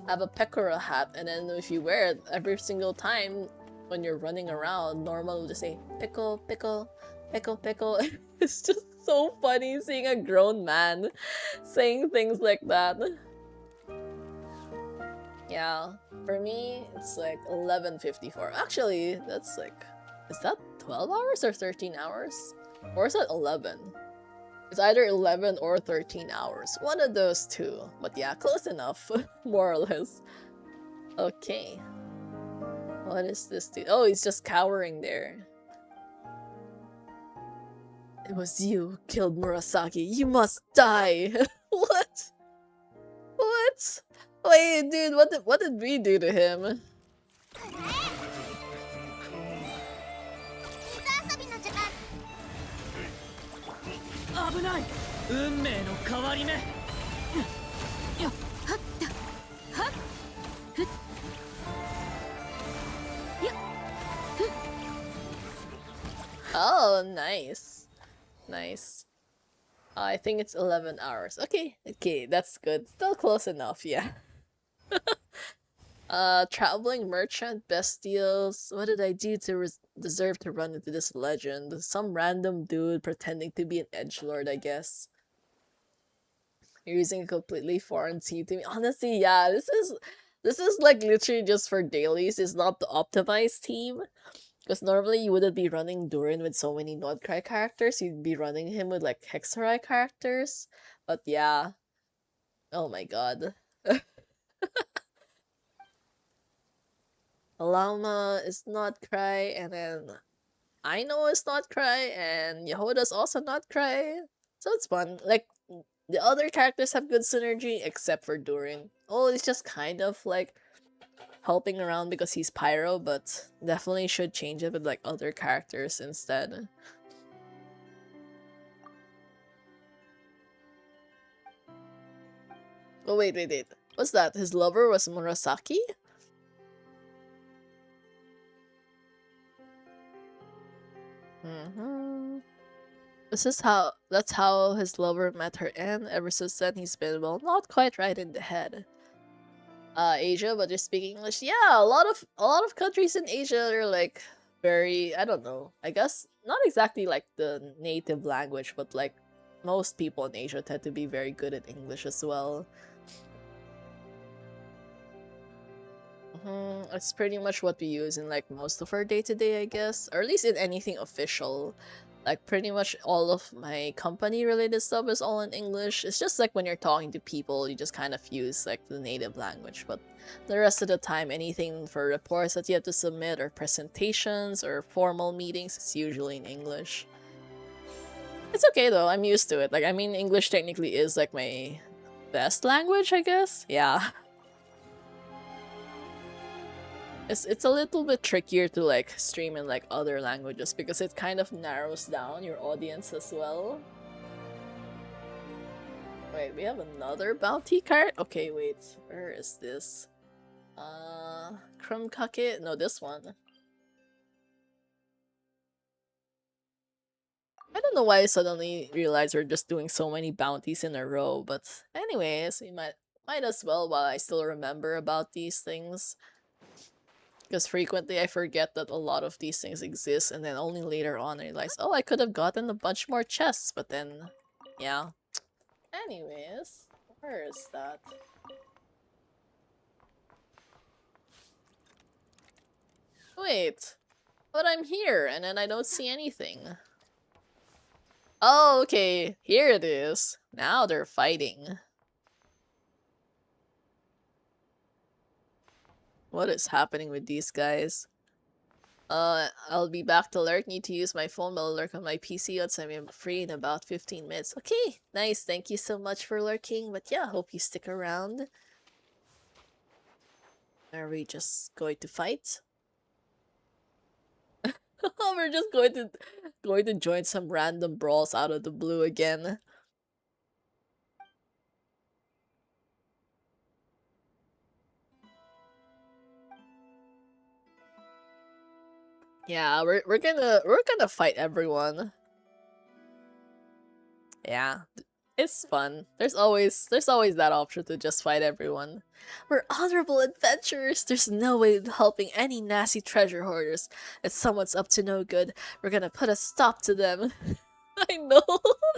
have a Pekora hat, and then if you wear it every single time when you're running around, Normal will just say, pickle, pickle, pickle, pickle. It's just so funny seeing a grown man saying things like that. Yeah, for me, it's like 11:54. Actually, that's like, is that 12 hours or 13 hours? Or is it 11? It's either 11 or 13 hours. One of those two. But yeah, close enough, more or less. Okay. What is this dude? Oh, he's just cowering there. It was you who killed Murasaki. You must die! What? What? Wait, dude, what did we do to him? 水遊びの時間。危ない。運命の変わり目。よっ。はったはっふっよっふっ Oh, nice. Nice. I think it's 11 hours. Okay, okay, that's good. Still close enough, yeah. Traveling merchant, best deals. What did I do to deserve to run into this legend? Some random dude pretending to be an edgelord, I guess. You're using a completely foreign team to me. Honestly, yeah, this is like literally just for dailies. It's not the optimized team. Because normally you wouldn't be running Durin with so many Nodcry characters. You'd be running him with like Hexarai characters. But yeah. Oh my god. Alama is not cry, and then I know it's not cry, and Yehoda's also not cry. So it's fun. Like, the other characters have good synergy, except for Durin. Oh, it's just kind of like helping around because he's Pyro, but definitely should change it with like other characters instead. Oh, wait. What's that? His lover was Murasaki? That's how his lover met her end. Ever since then, he's been, well, not quite right in the head. Asia, but you're speaking English. Yeah, a lot of countries in Asia are like very, I don't know, I guess not exactly like the native language, but like most people in Asia tend to be very good at English as well. It's pretty much what we use in like most of our day-to-day, I guess, or at least in anything official. Like pretty much all of my company related stuff is all in English. It's just like when you're talking to people, you just kind of use like the native language, but the rest of the time, anything for reports that you have to submit or presentations or formal meetings, it's usually in English. It's okay though, I'm used to it. Like, I mean, English technically is like my best language, I guess? Yeah. It's a little bit trickier to like stream in like other languages because it kind of narrows down your audience as well. Wait, we have another bounty card? Okay, wait, where is this? Krumkake? No, this one. I don't know why I suddenly realized we're just doing so many bounties in a row, but anyways, we might as well while I still remember about these things. Because frequently I forget that a lot of these things exist, and then only later on I realize, oh, I could have gotten a bunch more chests, but then, yeah. Anyways, where is that? Wait, but I'm here, and then I don't see anything. Oh, okay, here it is. Now they're fighting. What is happening with these guys? I'll be back to lurk. Need to use my phone, but I'll lurk on my PC once I'm free in about 15 minutes. Okay, nice. Thank you so much for lurking. But yeah, hope you stick around. Are we just going to fight? We're just going to join some random brawls out of the blue again. Yeah, we're gonna fight everyone. Yeah, it's fun. There's always that option to just fight everyone. We're honorable adventurers. There's no way of helping any nasty treasure hoarders. If someone's up to no good, we're gonna put a stop to them. I know.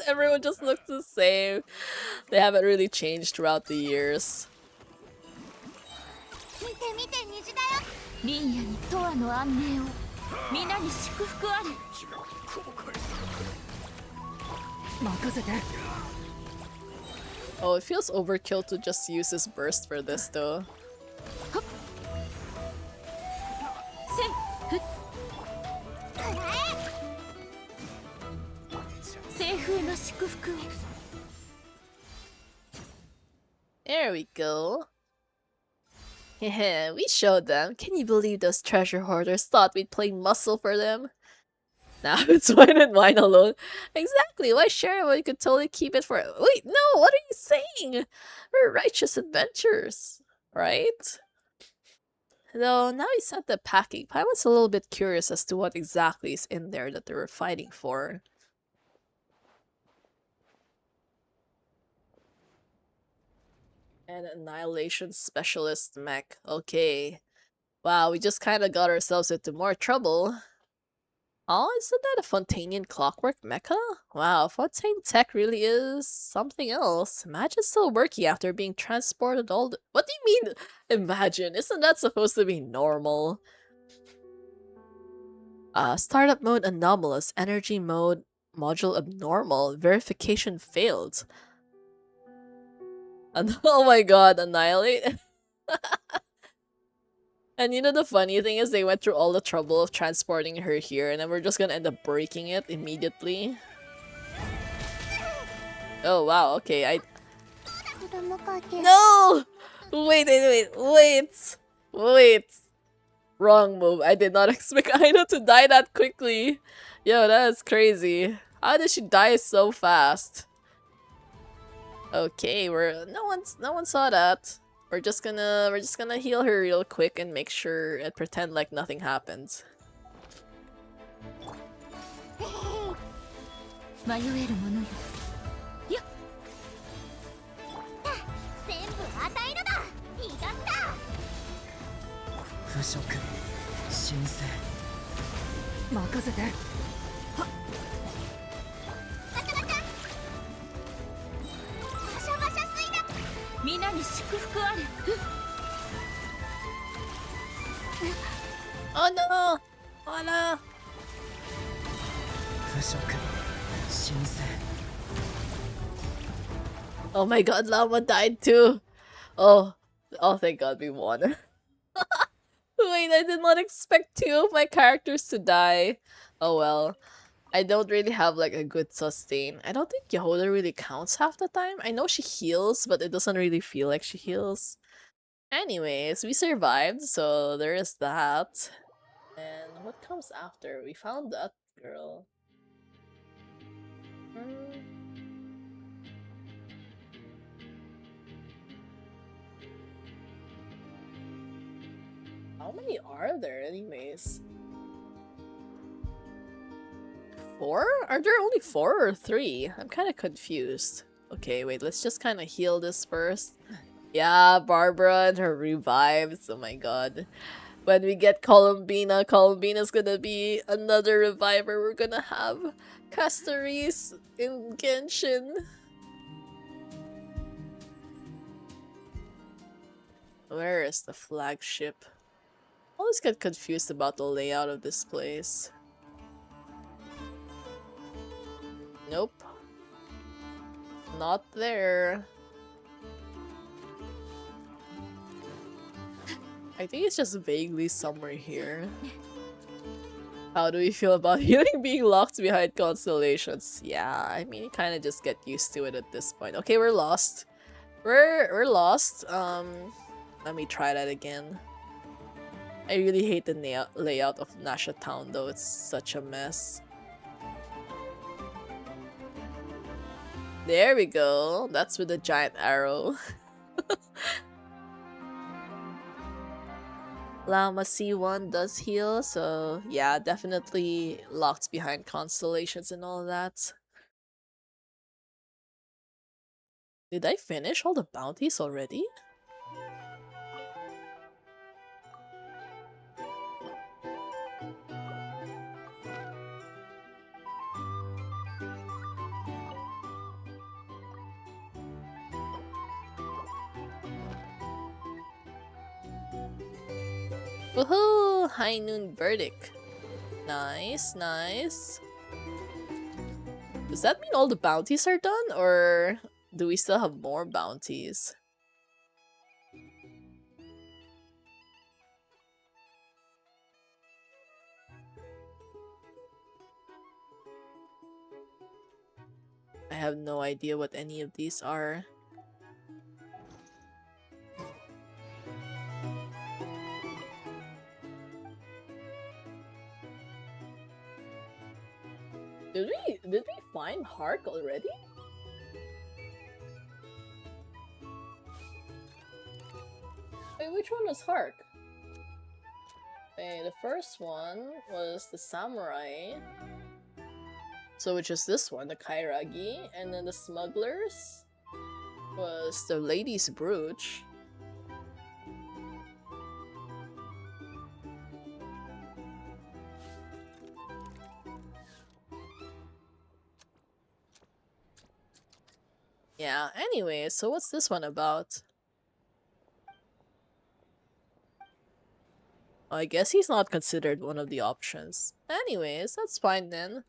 Everyone just looks the same. They haven't really changed throughout the years. 見て見て虹だよ。林野に永遠の安寧を。皆に祝福あれ。任せて。 Oh, it feels overkill to just use this burst for this though. せいふっ。西風の祝福を。 There we go. Yeah, we showed them. Can you believe those treasure hoarders thought we'd play muscle for them? Now it's mine and mine alone. Exactly, why share it when you could totally keep it for— Wait, no, what are you saying? We're righteous adventurers, right? Though, now you said the packing, I was a little bit curious as to what exactly is in there that they were fighting for. An annihilation specialist mech. Okay. Wow, we just kind of got ourselves into more trouble. Oh, isn't that a Fontanian clockwork mecha? Wow, Fontaine tech really is something else. Imagine still working after being transported all the— What do you mean, imagine? Isn't that supposed to be normal? Startup mode anomalous, energy mode module abnormal, verification failed. Oh my god, annihilate? And you know the funny thing is they went through all the trouble of transporting her here and then we're just gonna end up breaking it immediately. Oh wow, okay, No! Wait! Wrong move. I did not expect Aino to die that quickly. Yo, that is crazy. How did she die so fast? Okay, no one saw that. We're just gonna heal her real quick and make sure and pretend like nothing happened. 迷えるものよ。よっ。全部与えるだ。逃がすか。腐食神聖任せて。バタバタ。バシャバシャ水だ。皆に祝福あれ。Oh no! Oh no! 腐食神聖 Oh my god, Llama died too! Oh, thank god we won. Wait, I did not expect two of my characters to die. Oh well. I don't really have like a good sustain. I don't think Yehoda really counts half the time. I know she heals, but it doesn't really feel like she heals. Anyways, we survived, so there is that. And what comes after? We found that girl. How many are there anyways? 4? Are there only 4 or 3? I'm kind of confused. Okay, wait, let's just kind of heal this first. Yeah, Barbara and her revives. Oh my god. When we get Columbina's gonna be another reviver. We're gonna have Castoris in Genshin. Where is the flagship? I always get confused about the layout of this place. Nope. Not there. I think it's just vaguely somewhere here. How do we feel about healing being locked behind constellations? Yeah, I mean, you kind of just get used to it at this point. Okay, we're lost. We're lost. Let me try that again. I really hate the layout of Nasha Town though. It's such a mess. There we go. That's with the giant arrow. Llama C1 does heal, so yeah, definitely locked behind constellations and all that. Did I finish all the bounties already? Woohoo! High noon verdict. Nice, nice. Does that mean all the bounties are done, or do we still have more bounties? I have no idea what any of these are. Did we find Hark already? Wait, which one was Hark? Okay, the first one was the samurai. So which is this one, the Kairagi, and then the smugglers was the lady's brooch. Yeah, anyway, so what's this one about? I guess he's not considered one of the options. Anyways, that's fine then.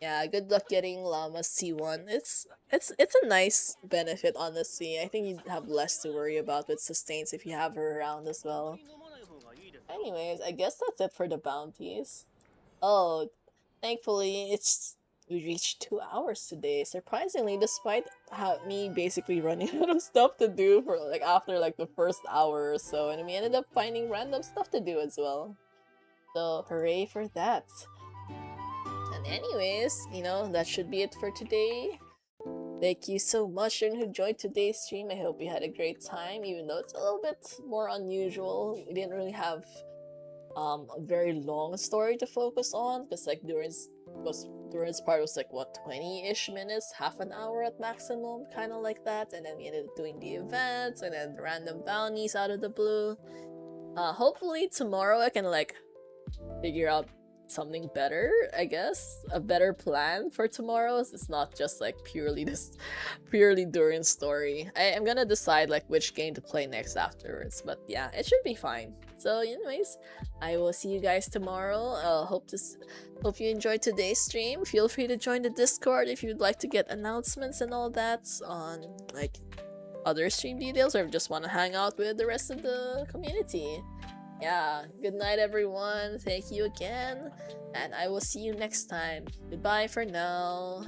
Yeah, good luck getting Llama C1. It's a nice benefit, honestly. I think you'd have less to worry about with sustains if you have her around as well. Anyways, I guess that's it for the bounties. Oh, thankfully we reached 2 hours today. Surprisingly, despite me basically running out of stuff to do for like after like the first hour or so, and we ended up finding random stuff to do as well. So hooray for that. And anyways, you know, that should be it for today. Thank you so much everyone who joined today's stream. I hope you had a great time, even though it's a little bit more unusual. We didn't really have a very long story to focus on, because like Durin's part was like what, 20-ish minutes, half an hour at maximum, kind of like that, and then we ended up doing the events and then random bounties out of the blue. Hopefully tomorrow I can like figure out something better, I guess. A better plan for tomorrow's. It's not just like purely Durin's story. I'm gonna decide like which game to play next afterwards, but yeah, it should be fine. So anyways, I will see you guys tomorrow. Hope you enjoyed today's stream. Feel free to join the Discord if you'd like to get announcements and all that on like other stream details, or if you just want to hang out with the rest of the community. Yeah, good night everyone, thank you again, and I will see you next time. Goodbye for now.